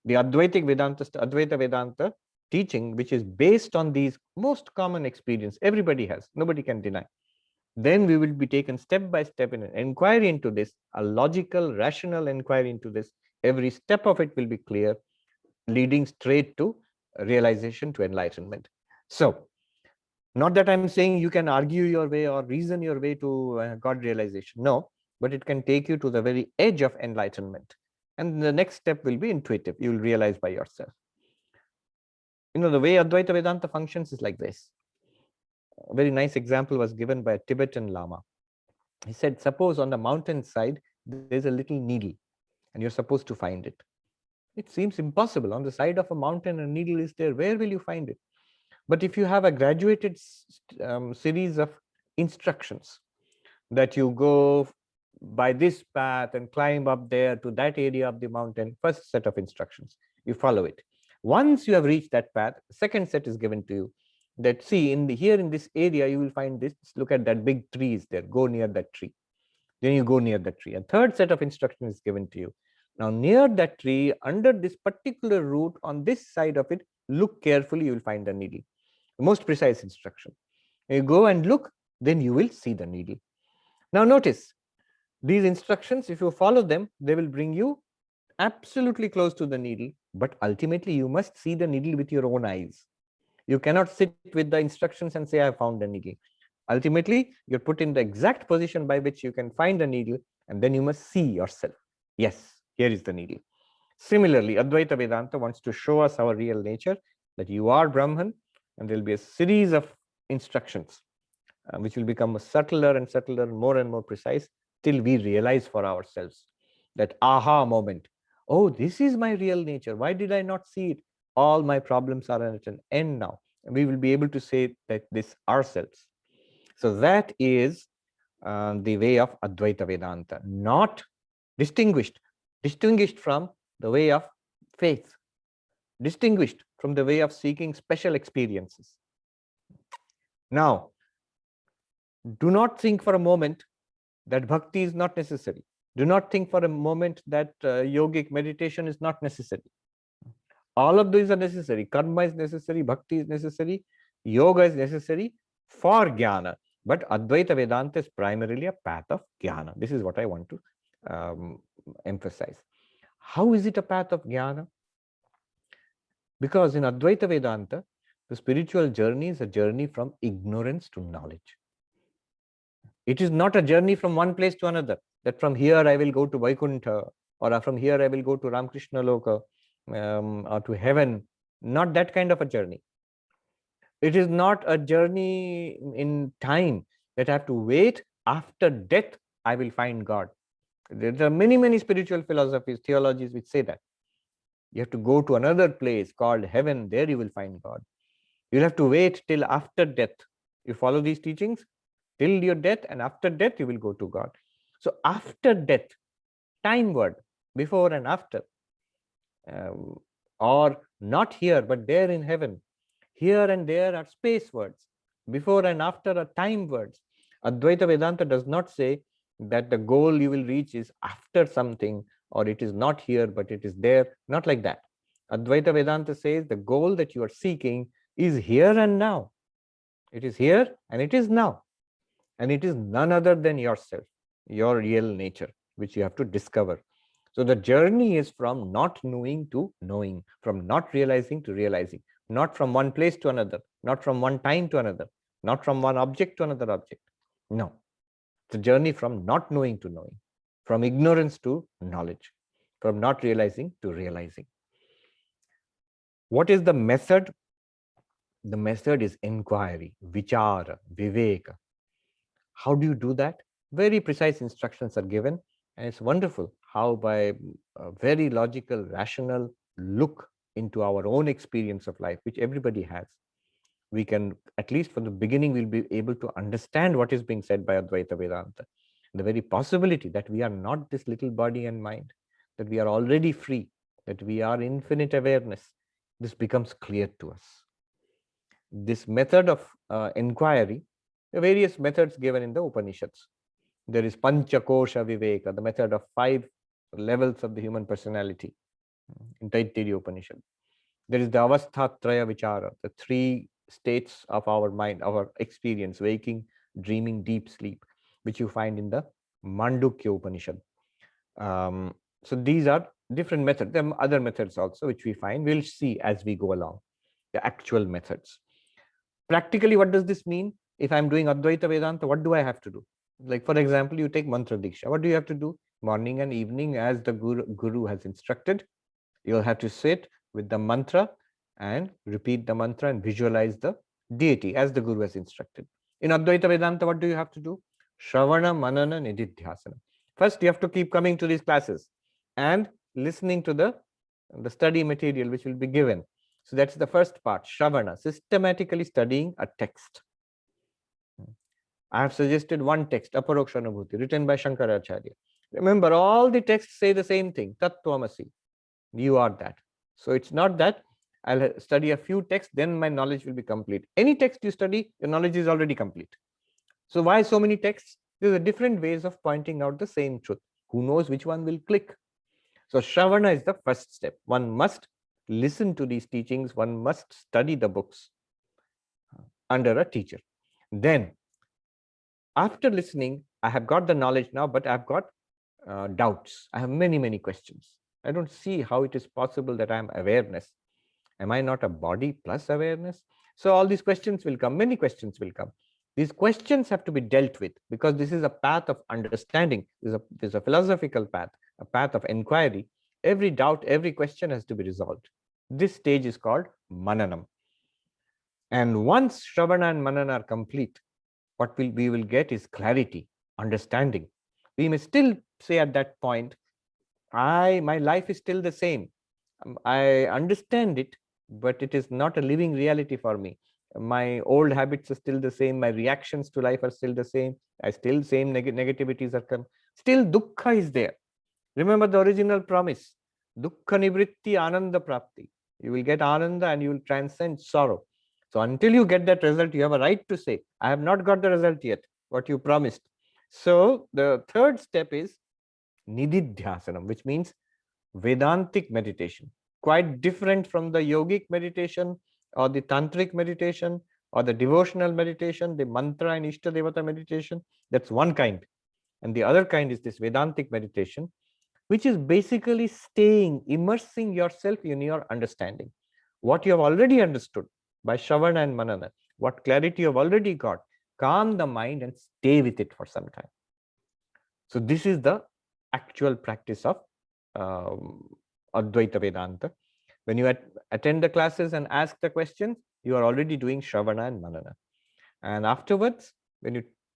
The Advaita Vedanta teaching, which is based on these most common experience, everybody has, nobody can deny. Then we will be taken step by step in an inquiry into this, a logical, rational inquiry into this. Every step of it will be clear, leading straight to realization, to enlightenment. So, not that I'm saying you can argue your way or reason your way to God realization. No, but it can take you to the very edge of enlightenment. And the next step will be intuitive. You will realize by yourself. The way Advaita Vedanta functions is like this. A very nice example was given by a Tibetan Lama. He said, suppose on the mountain side, there's a little needle and you're supposed to find it. It seems impossible. On the side of a mountain, a needle is there. Where will you find it? But if you have a graduated series of instructions, that you go by this path and climb up there to that area of the mountain, first set of instructions, you follow it. Once you have reached that path, second set is given to you, that see, here in this area you will find this, look at that big tree is there, go near that tree. Then you go near that tree. And third set of instructions is given to you. Now near that tree, under this particular root, on this side of it, look carefully, you will find the needle. The most precise instruction. You go and look, then you will see the needle. Now notice, these instructions, if you follow them, they will bring you absolutely close to the needle, but ultimately you must see the needle with your own eyes. You cannot sit with the instructions and say, I have found a needle. Ultimately, you're put in the exact position by which you can find a needle, and then you must see yourself. Yes, here is the needle. Similarly, Advaita Vedanta wants to show us our real nature, that you are Brahman, and there will be a series of instructions which will become subtler and subtler, more and more precise, till we realize for ourselves that aha moment. Oh, this is my real nature. Why did I not see it? All my problems are at an end now. And we will be able to say that this ourselves. So that is the way of Advaita Vedanta, not distinguished from the way of faith, distinguished from the way of seeking special experiences. Now, do not think for a moment that bhakti is not necessary. Do not think for a moment that yogic meditation is not necessary. All of these are necessary. Karma is necessary, bhakti is necessary, yoga is necessary for jnana. But Advaita Vedanta is primarily a path of jnana. This is what I want to emphasize. How is it a path of jnana? Because in Advaita Vedanta, the spiritual journey is a journey from ignorance to knowledge. It is not a journey from one place to another, that from here I will go to Vaikuntha, or from here I will go to Ramakrishna Loka, or to heaven. Not that kind of a journey. It is not a journey in time that I have to wait after death I will find God. There are many, many spiritual philosophies, theologies which say that. You have to go to another place called heaven, there you will find God. You'll have to wait till after death. You follow these teachings till your death, and after death you will go to God. So after death, time word, before and after, or not here but there in heaven. Here and there are space words. Before and after are time words. Advaita Vedanta does not say that the goal you will reach is after something, or it is not here but it is there. Not like that. Advaita Vedanta says the goal that you are seeking is here and now. It is here and it is now. And it is none other than yourself, your real nature, which you have to discover. So the journey is from not knowing to knowing, from not realizing to realizing, not from one place to another, not from one time to another, not from one object to another object. No, the journey from not knowing to knowing, from ignorance to knowledge, from not realizing to realizing. What is the method? The method is inquiry, vichara, viveka. How do you do that? Very precise instructions are given, and it's wonderful how by a very logical, rational look into our own experience of life, which everybody has, we can, at least from the beginning, we'll be able to understand what is being said by Advaita Vedanta. The very possibility that we are not this little body and mind, that we are already free, that we are infinite awareness, this becomes clear to us. This method of inquiry, the various methods given in the Upanishads. There is Panchakosha Viveka, the method of 5 levels of the human personality, in Untitled Upanishad. There is the Avasthatraya Vichara, the 3 states of our mind, our experience, waking, dreaming, deep sleep, which you find in the Mandukya Upanishad. So these are different methods. There are other methods also, which we find. We'll see as we go along, the actual methods. Practically, what does this mean? If I'm doing Advaita Vedanta, what do I have to do? Like, for example, you take Mantra Diksha. What do you have to do? Morning and evening, as the Guru has instructed, you'll have to sit with the mantra and repeat the mantra and visualize the deity as the Guru has instructed. In Advaita Vedanta, what do you have to do? Shravana, Manana, Nididhyasana. First, you have to keep coming to these classes and listening to the study material which will be given. So that's the first part, Shravana, systematically studying a text. I have suggested one text, Aparokshanubhuti, written by Shankaracharya. Remember, all the texts say the same thing, Tattvamasi. You are that. So it's not that I'll study a few texts, then my knowledge will be complete. Any text you study, your knowledge is already complete. So why so many texts? There are different ways of pointing out the same truth. Who knows which one will click? So Shravana is the first step. One must listen to these teachings. One must study the books under a teacher. Then, after listening, I have got the knowledge now, but I've got doubts. I have many, many questions. I don't see how it is possible that I am awareness. Am I not a body plus awareness? So all these questions will come, many questions will come. These questions have to be dealt with because this is a path of understanding. There's a philosophical path, a path of inquiry. Every doubt, every question has to be resolved. This stage is called Mananam. And once Shravana and Manana are complete, what we will get is clarity, understanding. We may still say at that point, my life is still the same. I understand it, but it is not a living reality for me. My old habits are still the same. My reactions to life are still the same. I still same negativities are come. Still dukkha is there. Remember the original promise. Dukkha nivritti ananda prapti. You will get ananda and you will transcend sorrow. So until you get that result, you have a right to say, I have not got the result yet, what you promised. So the third step is nididhyasanam, which means Vedantic meditation, quite different from the yogic meditation or the tantric meditation or the devotional meditation, the mantra and Ishtadevata meditation. That's one kind. And the other kind is this Vedantic meditation, which is basically staying, immersing yourself in your understanding. What you have already understood by Shravana and Manana, what clarity you have already got, calm the mind and stay with it for some time. So this is the actual practice of Advaita Vedanta. When you attend the classes and ask the questions, you are already doing Shravana and Manana. And afterwards,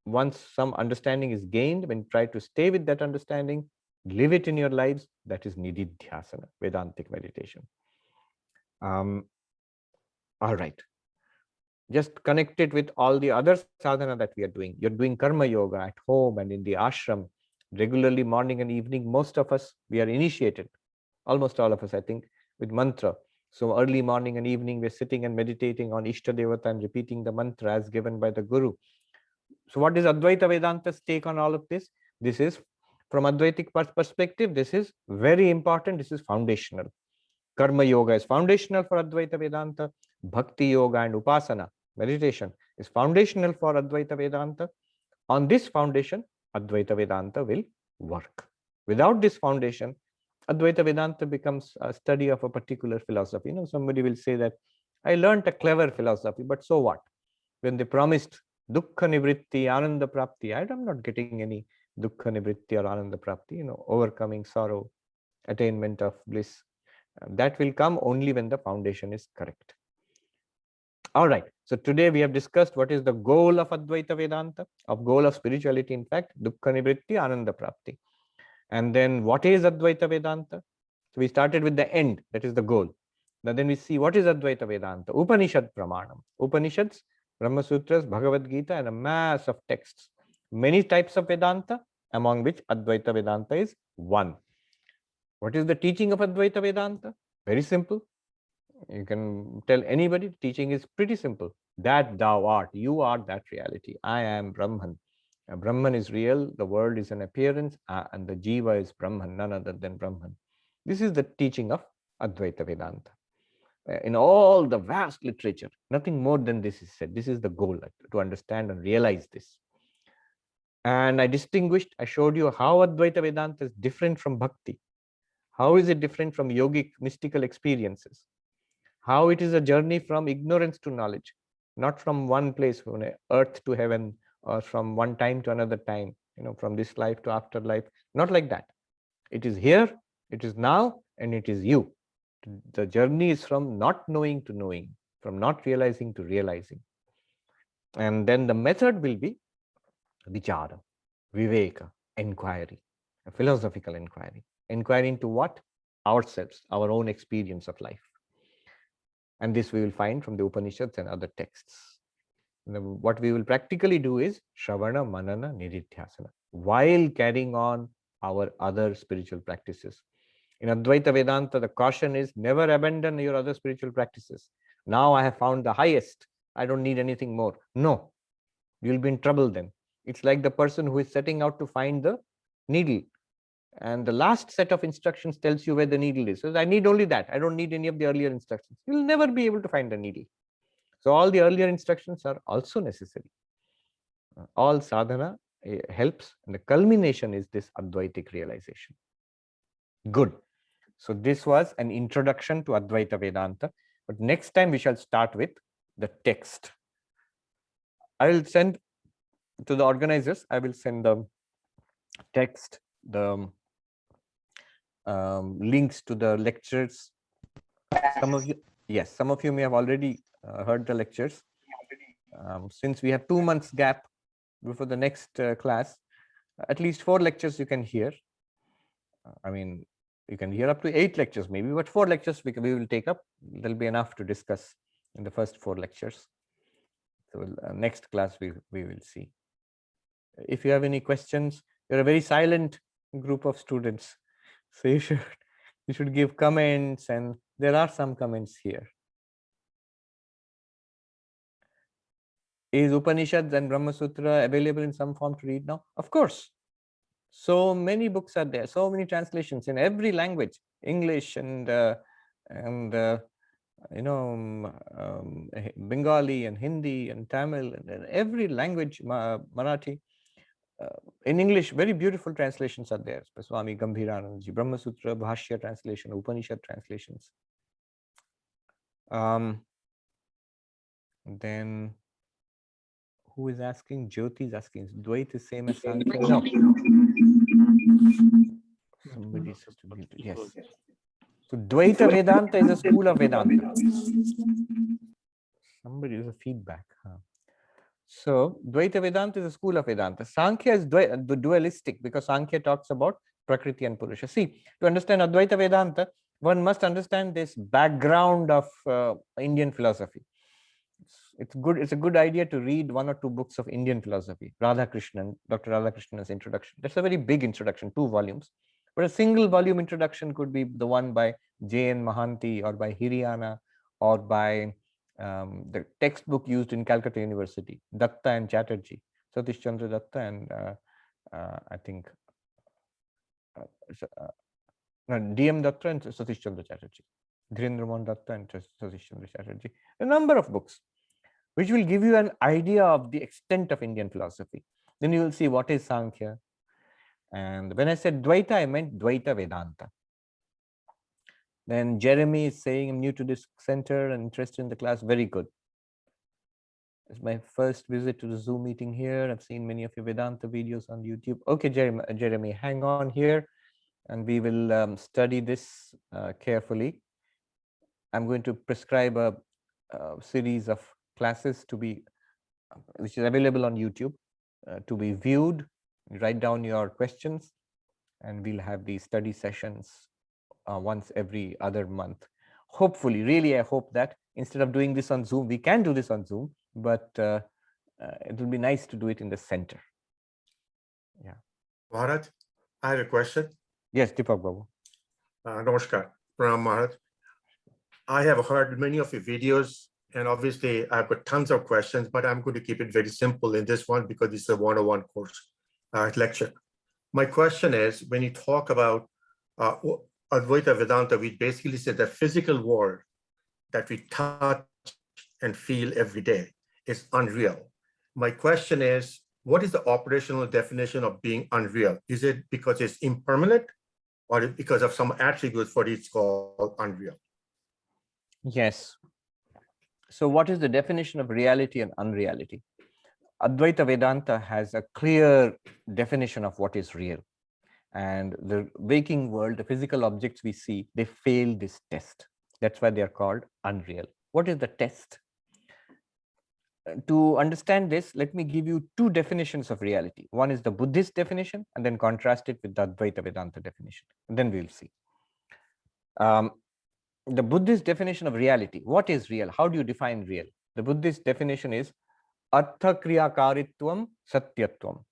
once some understanding is gained, when you try to stay with that understanding, live it in your lives, that is Nididhyasana, Vedantic meditation. All right. Just connect it with all the other sadhana that we are doing. You're doing karma yoga at home and in the ashram, regularly morning and evening. Most of us, we are initiated, almost all of us, I think, with mantra. So early morning and evening, we're sitting and meditating on Ishtadevata and repeating the mantra as given by the Guru. So what is Advaita Vedanta's take on all of this? This is, from Advaitic perspective, this is very important. This is foundational. Karma yoga is foundational for Advaita Vedanta. Bhakti yoga and upasana, meditation, is foundational for Advaita Vedanta. On this foundation, Advaita Vedanta will work. Without this foundation, Advaita Vedanta becomes a study of a particular philosophy. You know, somebody will say that I learned a clever philosophy, but so what? When they promised dukkha nivritti, ananda prapti, I'm not getting any dukkha nivritti or ananda prapti, you know, overcoming sorrow, attainment of bliss. That will come only when the foundation is correct. All right. So today we have discussed what is the goal of Advaita Vedanta, of goal of spirituality, in fact, dukkha nivritti, ananda prapti. And then what is Advaita Vedanta? So we started with the end, that is the goal. Now then we see what is Advaita Vedanta. Upanishad Pramanam. Upanishads, Brahma Sutras, Bhagavad-Gita, and a mass of texts. Many types of Vedanta, among which Advaita Vedanta is one. What is the teaching of Advaita Vedanta? Very simple. You can tell anybody, teaching is pretty simple. That thou art, you are that reality. I am Brahman. Brahman is real, the world is an appearance, and the Jiva is Brahman, none other than Brahman. This is the teaching of Advaita Vedanta. In all the vast literature, nothing more than this is said. This is the goal, to understand and realize this. And I showed you how Advaita Vedanta is different from Bhakti. How is it different from yogic mystical experiences? How it is a journey from ignorance to knowledge, not from one place, from earth to heaven, or from one time to another time, you know, from this life to afterlife. Not like that. It is here, it is now, and it is you. The journey is from not knowing to knowing, from not realizing to realizing. And then the method will be vichara, viveka, inquiry, a philosophical inquiry. Inquiry into what? Ourselves, our own experience of life. And this we will find from the Upanishads and other texts. What we will practically do is Shravana, Manana, Nididhyasana, while carrying on our other spiritual practices. In Advaita Vedanta, the caution is never abandon your other spiritual practices. Now I have found the highest. I don't need anything more. No, you'll be in trouble then. It's like the person who is setting out to find the needle. And the last set of instructions tells you where the needle is. So I need only that. I don't need any of the earlier instructions. You'll never be able to find the needle. So all the earlier instructions are also necessary. All sadhana helps, and the culmination is this Advaitic realization. Good. So this was an introduction to Advaita Vedanta, but next time we shall start with the text. I will send to the organizers, I will send the text, the links to the lectures. Some of you, yes, some of you may have already heard the lectures. Since we have 2 months gap before the next class, at least 4 lectures you can hear. I mean, you can hear up to 8 lectures maybe, but 4 lectures we will take up. There'll be enough to discuss in the first 4 lectures. So next class we will see. If you have any questions, you're a very silent group of students, so you should give comments, and there are some comments here. Is Upanishads and Brahma Sutra available in some form to read now? Of course. So many books are there, so many translations in every language, English and Bengali and Hindi and Tamil and every language, Marathi. In English, very beautiful translations are there. Swami Gambhiranandaji, Brahma Sutra, Bhashya translation, Upanishad translations. Then, who is asking? Jyoti is asking, is Dvaita same as Sankhya? No. Somebody says to me, yes. So Dvaita Vedanta is a school of Vedanta. Somebody is a feedback. Huh? So Dvaita Vedanta is a school of Vedanta. Sankhya is dualistic, because Sankhya talks about Prakriti and Purusha. See, to understand Advaita Vedanta, one must understand this background of Indian philosophy. It's a good idea to read 1 or 2 books of Indian philosophy. Radhakrishnan, Dr. Radhakrishnan's introduction. That's a very big introduction, 2 volumes. But a single volume introduction could be the one by J.N. Mahanti or by Hiriana or by the textbook used in Calcutta University, Datta and Chatterjee, Satish Chandra Datta and I think D.M. Datta and Satish Chandra Chatterjee, Dhirendra Mohan Datta and Satish Chandra Chatterjee. A number of books which will give you an idea of the extent of Indian philosophy. Then you will see what is Sankhya. And when I said Dvaita, I meant Dvaita Vedanta. Then Jeremy is saying, I'm new to this center and interested in the class. Very good. It's my first visit to the Zoom meeting here. I've seen many of your Vedanta videos on YouTube. Okay, Jeremy, hang on here and we will study this carefully. I'm going to prescribe a series of classes to be, which is available on YouTube, to be viewed. Write down your questions and we'll have these study sessions once every other month. Hopefully, really, I hope that instead of doing this on Zoom, we can do this on Zoom, but it will be nice to do it in the center. Yeah. Maharaj, I have a question. Yes, Deepak Babu. Namaskar, Pranam Maharaj. I have heard many of your videos, and obviously I've got tons of questions, but I'm going to keep it very simple in this one because it's a one-on-one course lecture. My question is, when you talk about Advaita Vedanta, we basically said the physical world that we touch and feel every day is unreal. My question is, what is the operational definition of being unreal? Is it because it's impermanent or because of some attributes for it it's called unreal? Yes. So what is the definition of reality and unreality? Advaita Vedanta has a clear definition of what is real. And the waking world, the physical objects we see, they fail this test. That's why they are called unreal. What is the test? To understand this, let me give you 2 definitions of reality. One is the Buddhist definition, and then contrast it with the Advaita Vedanta definition. And then we'll see. The Buddhist definition of reality. What is real? How do you define real? The Buddhist definition is Artha Kriyakaritvam Satyatvam.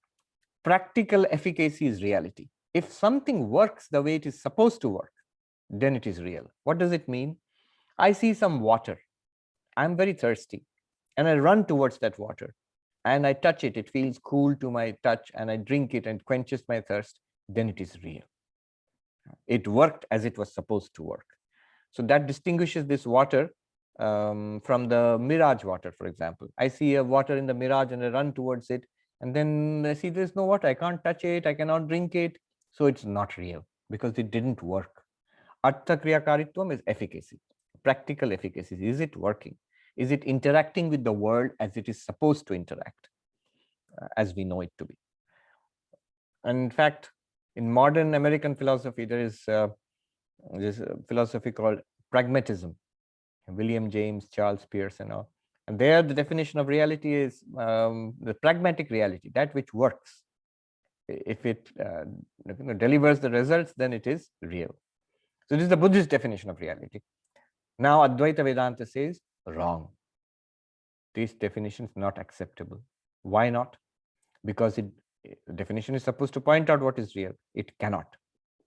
Practical efficacy is reality. If something works the way it is supposed to work, then it is real. What does it mean? I see some water. I'm very thirsty. And I run towards that water and I touch it. It feels cool to my touch and I drink it and quenches my thirst. Then it is real. It worked as it was supposed to work. So that distinguishes this water from the mirage water, for example. I see a water in the mirage and I run towards it And then see, there's no water. I can't touch it. I cannot drink it. So it's not real because it didn't work. Artha Kriyakaritvam is efficacy, practical efficacy. Is it working? Is it interacting with the world as it is supposed to interact, as we know it to be? And in fact, in modern American philosophy, there is this philosophy called pragmatism. William James, Charles Peirce, and all. And there, the definition of reality is the pragmatic reality, that which works. If it delivers the results, then it is real. So this is the Buddhist definition of reality. Now Advaita Vedanta says wrong. This definition is not acceptable. Why not? Because the definition is supposed to point out what is real. It cannot.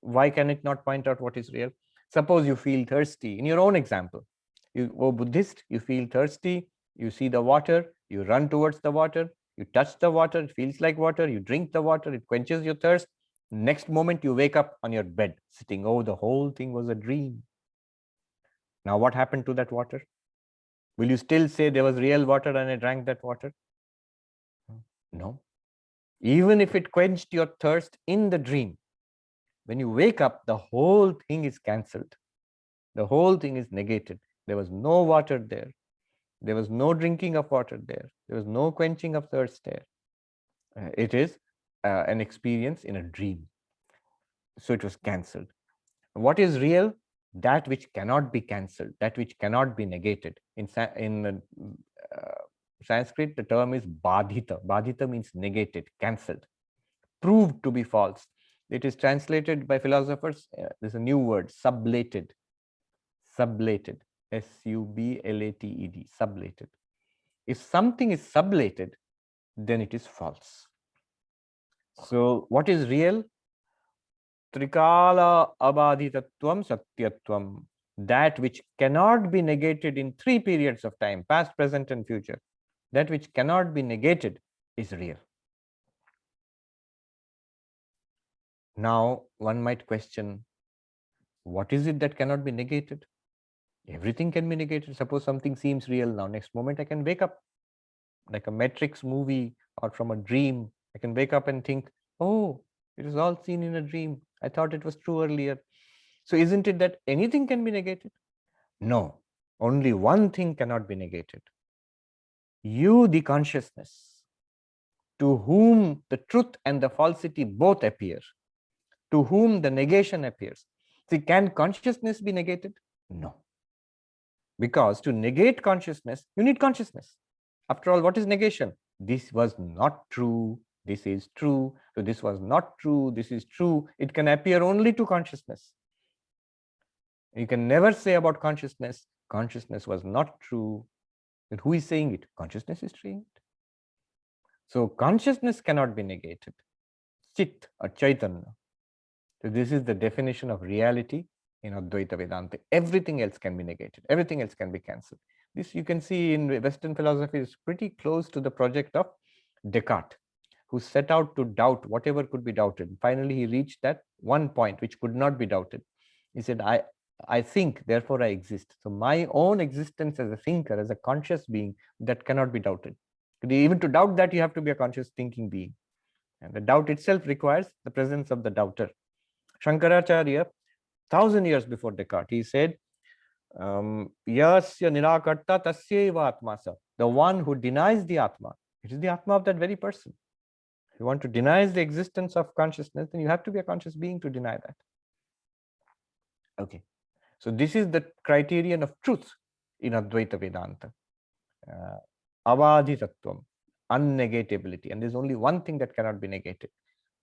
Why can it not point out what is real? Suppose you feel thirsty. In your own example, you, Buddhist, you feel thirsty, you see the water, you run towards the water, you touch the water, it feels like water, you drink the water, it quenches your thirst. Next moment you wake up on your bed sitting, oh, the whole thing was a dream. Now what happened to that water? Will you still say there was real water and I drank that water? No. Even if it quenched your thirst in the dream, when you wake up, the whole thing is cancelled. The whole thing is negated. There was no water there. There was no drinking of water there. There was no quenching of thirst there. It is an experience in a dream. So it was cancelled. What is real? That which cannot be cancelled, that which cannot be negated. In Sanskrit, the term is badhita. Badhita means negated, cancelled, proved to be false. It is translated by philosophers, there's a new word, sublated. Sublated, S-U-B-L-A-T-E-D, sublated. If something is sublated, then it is false. So what is real? Trikala abadhitatvam satyatvam. That which cannot be negated in 3 periods of time, past, present, and future. That which cannot be negated is real. Now, one might question, what is it that cannot be negated? Everything can be negated. Suppose something seems real now. Next moment, I can wake up like a Matrix movie or from a dream. I can wake up and think, oh, it was all seen in a dream. I thought it was true earlier. So isn't it that anything can be negated? No, only one thing cannot be negated. You, the consciousness, to whom the truth and the falsity both appear, to whom the negation appears. See, can consciousness be negated? No. Because to negate consciousness, you need consciousness. After all, what is negation? This was not true, this is true. So this was not true, this is true. It can appear only to consciousness. You can never say about consciousness, consciousness was not true. Then who is saying it? Consciousness is saying it. So consciousness cannot be negated. Chit or Chaitanya. So this is the definition of reality in Advaita Vedanta. Everything else can be negated. Everything else can be cancelled. This you can see in Western philosophy is pretty close to the project of Descartes, who set out to doubt whatever could be doubted. Finally, he reached that one point which could not be doubted. He said, I think, therefore I exist. So my own existence as a thinker, as a conscious being, that cannot be doubted. Even to doubt that, you have to be a conscious thinking being. And the doubt itself requires the presence of the doubter. Shankaracharya, 1,000 years before Descartes, he said, Yasya nirakarta tasyeva atmasa. The one who denies the Atma, it is the Atma of that very person. If you want to deny the existence of consciousness, then you have to be a conscious being to deny that. Okay. So this is the criterion of truth in Advaita Vedanta. Avadhitattvam, unnegatability. And there's only one thing that cannot be negated.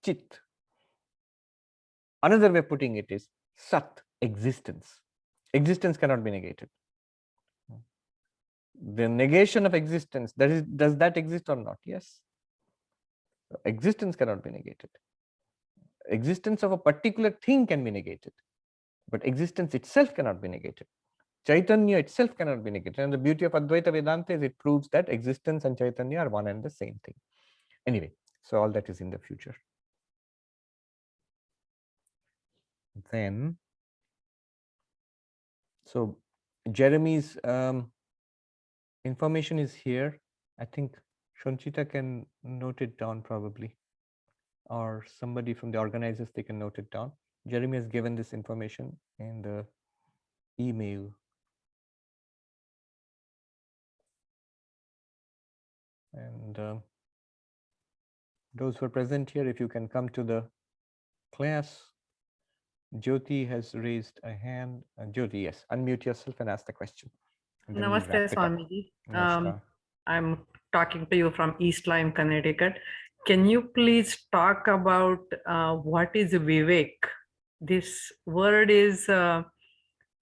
Chit. Another way of putting it is Sat, existence. Existence cannot be negated. The negation of existence, does that exist or not? Yes. So existence cannot be negated. Existence of a particular thing can be negated, but existence itself cannot be negated. Chaitanya itself cannot be negated. And the beauty of Advaita Vedanta is it proves that existence and Chaitanya are one and the same thing. Anyway, so all that is in the future. Then, so Jeremy's information is here. I think Sanchita can note it down probably, or somebody from the organizers, they can note it down. Jeremy has given this information in the email. And those who are present here, if you can come to the class. Jyoti has raised a hand. Jyoti, yes, unmute yourself and ask the question. And then we'll Namaste, wrap it up. Swamiji. Namaskar. I'm talking to you from East Lyme, Connecticut. Can you please talk about what is Vivek? This word is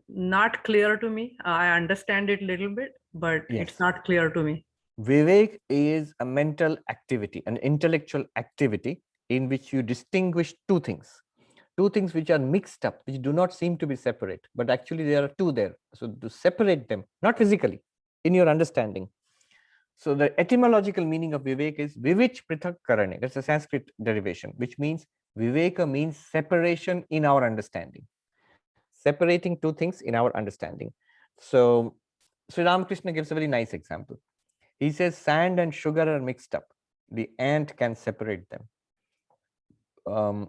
not clear to me. I understand it a little bit, but Yes. it's not clear to me. Vivek is a mental activity, an intellectual activity in which you distinguish two things which are mixed up, which do not seem to be separate, but actually there are two there. So to separate them, not physically, in your understanding. So the etymological meaning of Vivek is Vivich Prithak Karane. That's a Sanskrit derivation, which means Viveka means separation in our understanding. Separating two things in our understanding. So Sri Ramakrishna gives a very nice example. He says sand and sugar are mixed up. The ant can separate them.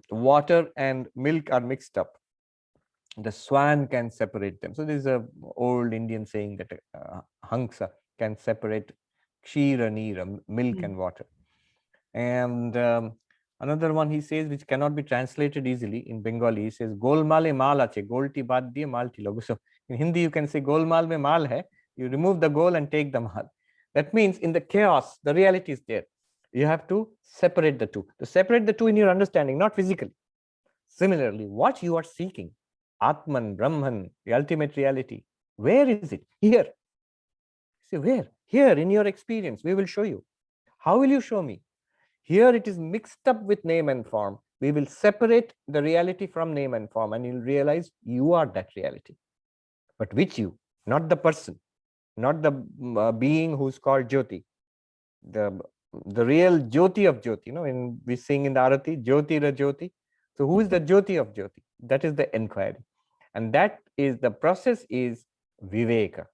Water and milk are mixed up. The swan can separate them. So this is a old Indian saying that Hangsa can separate Kshira Neera, milk and water. And another one he says, which cannot be translated easily in Bengali, he says, Golmale mal ache, golti bad diye malti logo. So in Hindi, you can say, Golmal mein mal hai, you remove the goal and take the mal. That means in the chaos, the reality is there. You have to separate the two. To separate the two in your understanding, not physically. Similarly, what you are seeking, Atman, Brahman, the ultimate reality, where is it? Here. See, where? Here in your experience, we will show you. How will you show me? Here it is mixed up with name and form. We will separate the reality from name and form, and you'll realize you are that reality. But which you? Not the person, not the being who's called Jyoti. The real Jyoti of Jyoti, you know, when we sing in the Arati, Jyoti ra Jyoti. So who is the Jyoti of Jyoti? That is the inquiry. And that is the process is Viveka,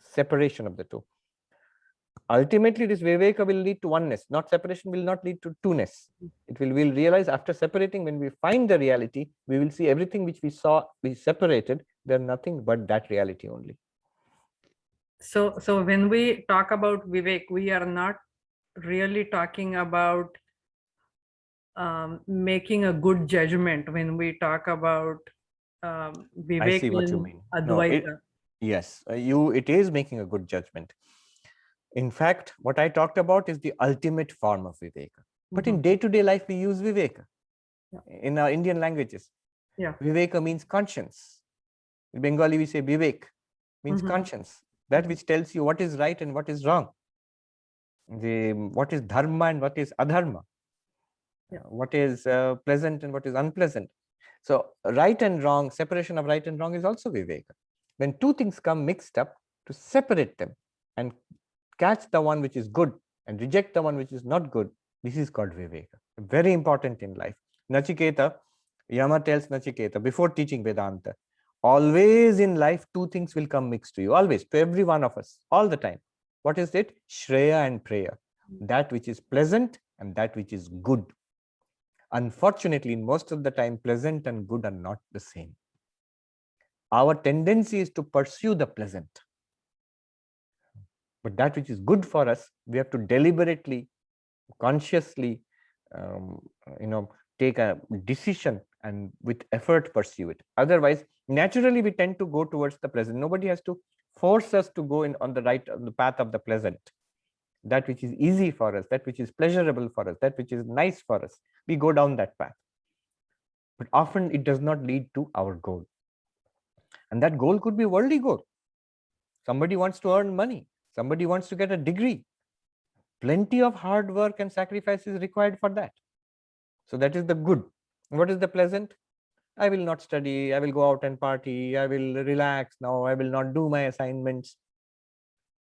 separation of the two. Ultimately, this Viveka will lead to oneness, not separation will not lead to two-ness. It will, we'll realize after separating, when we find the reality, we will see everything which we saw, we separated, they're nothing but that reality only. So when we talk about Vivek, we are not really talking about making a good judgment when we talk about Vivek. I see what you mean. Advaita. Yes, it is making a good judgment. In fact, what I talked about is the ultimate form of Viveka. But in day-to-day life, we use Viveka. In our Indian languages. Viveka means conscience. In Bengali, we say Vivek, means conscience. That which tells you what is right and what is wrong. What is dharma and what is adharma. What is pleasant and what is unpleasant. So right and wrong, separation of right and wrong is also Viveka. When two things come mixed up, to separate them and catch the one which is good and reject the one which is not good, this is called Viveka. Very important in life. Nachiketa, Yama tells Nachiketa before teaching Vedanta, always in life two things will come mixed to you, always, to every one of us, all the time. What is it? Shreya and Preya, that which is pleasant and that which is good. Unfortunately, in most of the time, pleasant and good are not the same. Our tendency is to pursue the pleasant. But that which is good for us, we have to deliberately, consciously, take a decision and with effort pursue it. Otherwise, naturally, we tend to go towards the pleasant. Nobody has to force us to go on the path of the pleasant. That which is easy for us, that which is pleasurable for us, that which is nice for us, we go down that path. But often it does not lead to our goal. And that goal could be a worldly goal. Somebody wants to earn money. Somebody wants to get a degree. Plenty of hard work and sacrifice is required for that. So that is the good. What is the pleasant? I will not study. I will go out and party. I will relax now. I will not do my assignments.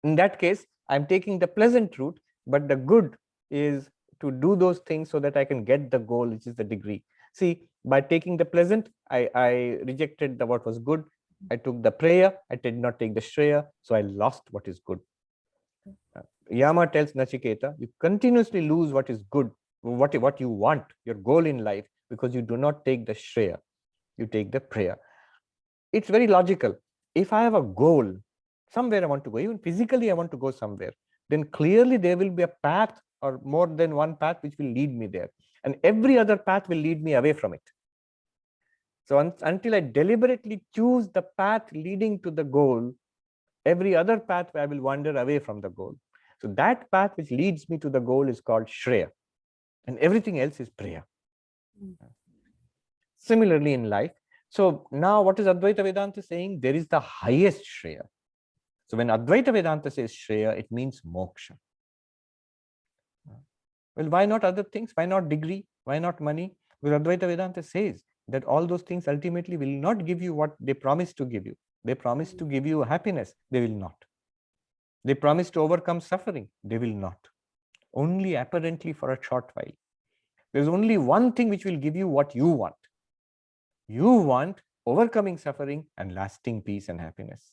In that case, I'm taking the pleasant route, but the good is to do those things so that I can get the goal, which is the degree. See, by taking the pleasant, I rejected what was good. I took the Preya. I did not take the Shreya. So I lost what is good. Yama tells Nachiketa, you continuously lose what is good, what you want, your goal in life, because you do not take the Shreya, you take the prayer. It's very logical. If I have a goal, somewhere I want to go, even physically I want to go somewhere, then clearly there will be a path or more than one path which will lead me there. And every other path will lead me away from it. So until I deliberately choose the path leading to the goal, every other path I will wander away from the goal. So that path which leads me to the goal is called Shreya. And everything else is Priya. Similarly in life. So now what is Advaita Vedanta saying? There is the highest Shreya. So when Advaita Vedanta says Shreya, it means moksha. Well, why not other things? Why not degree? Why not money? Well, Advaita Vedanta says that all those things ultimately will not give you what they promise to give you. They promise to give you happiness. They will not. They promise to overcome suffering. They will not. Only apparently for a short while. There's only one thing which will give you what you want. You want overcoming suffering and lasting peace and happiness.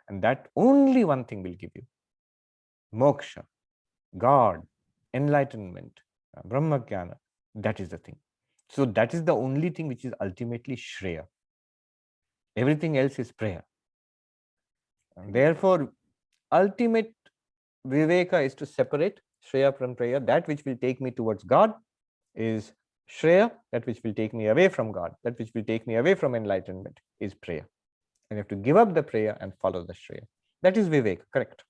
And that only one thing will give you. Moksha, God, enlightenment, Brahma-jnana. That is the thing. So that is the only thing which is ultimately Shreya. Everything else is prayer. And therefore, ultimate Viveka is to separate Shreya from prayer. That which will take me towards God is Shreya. That which will take me away from God, that which will take me away from enlightenment is prayer. And you have to give up the prayer and follow the Shreya. That is Viveka, correct?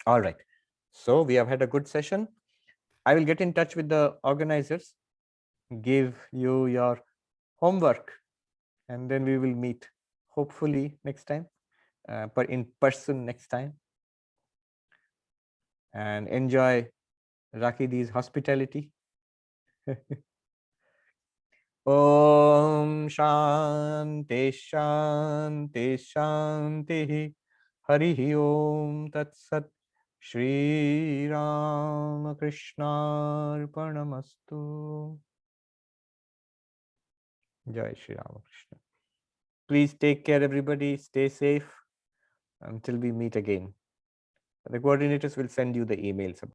All right. So we have had a good session. I will get in touch with the organizers, give you your homework, and then we will meet hopefully next time, but in person next time, and enjoy Rakidi's hospitality. Om Shanti Shanti Shanti Hari Om Tat Sat Shri Ram Krishna Arpanamastu. Jai Shri Ram Krishna. Please take care, everybody. Stay safe until we meet again. The coordinators will send you the emails.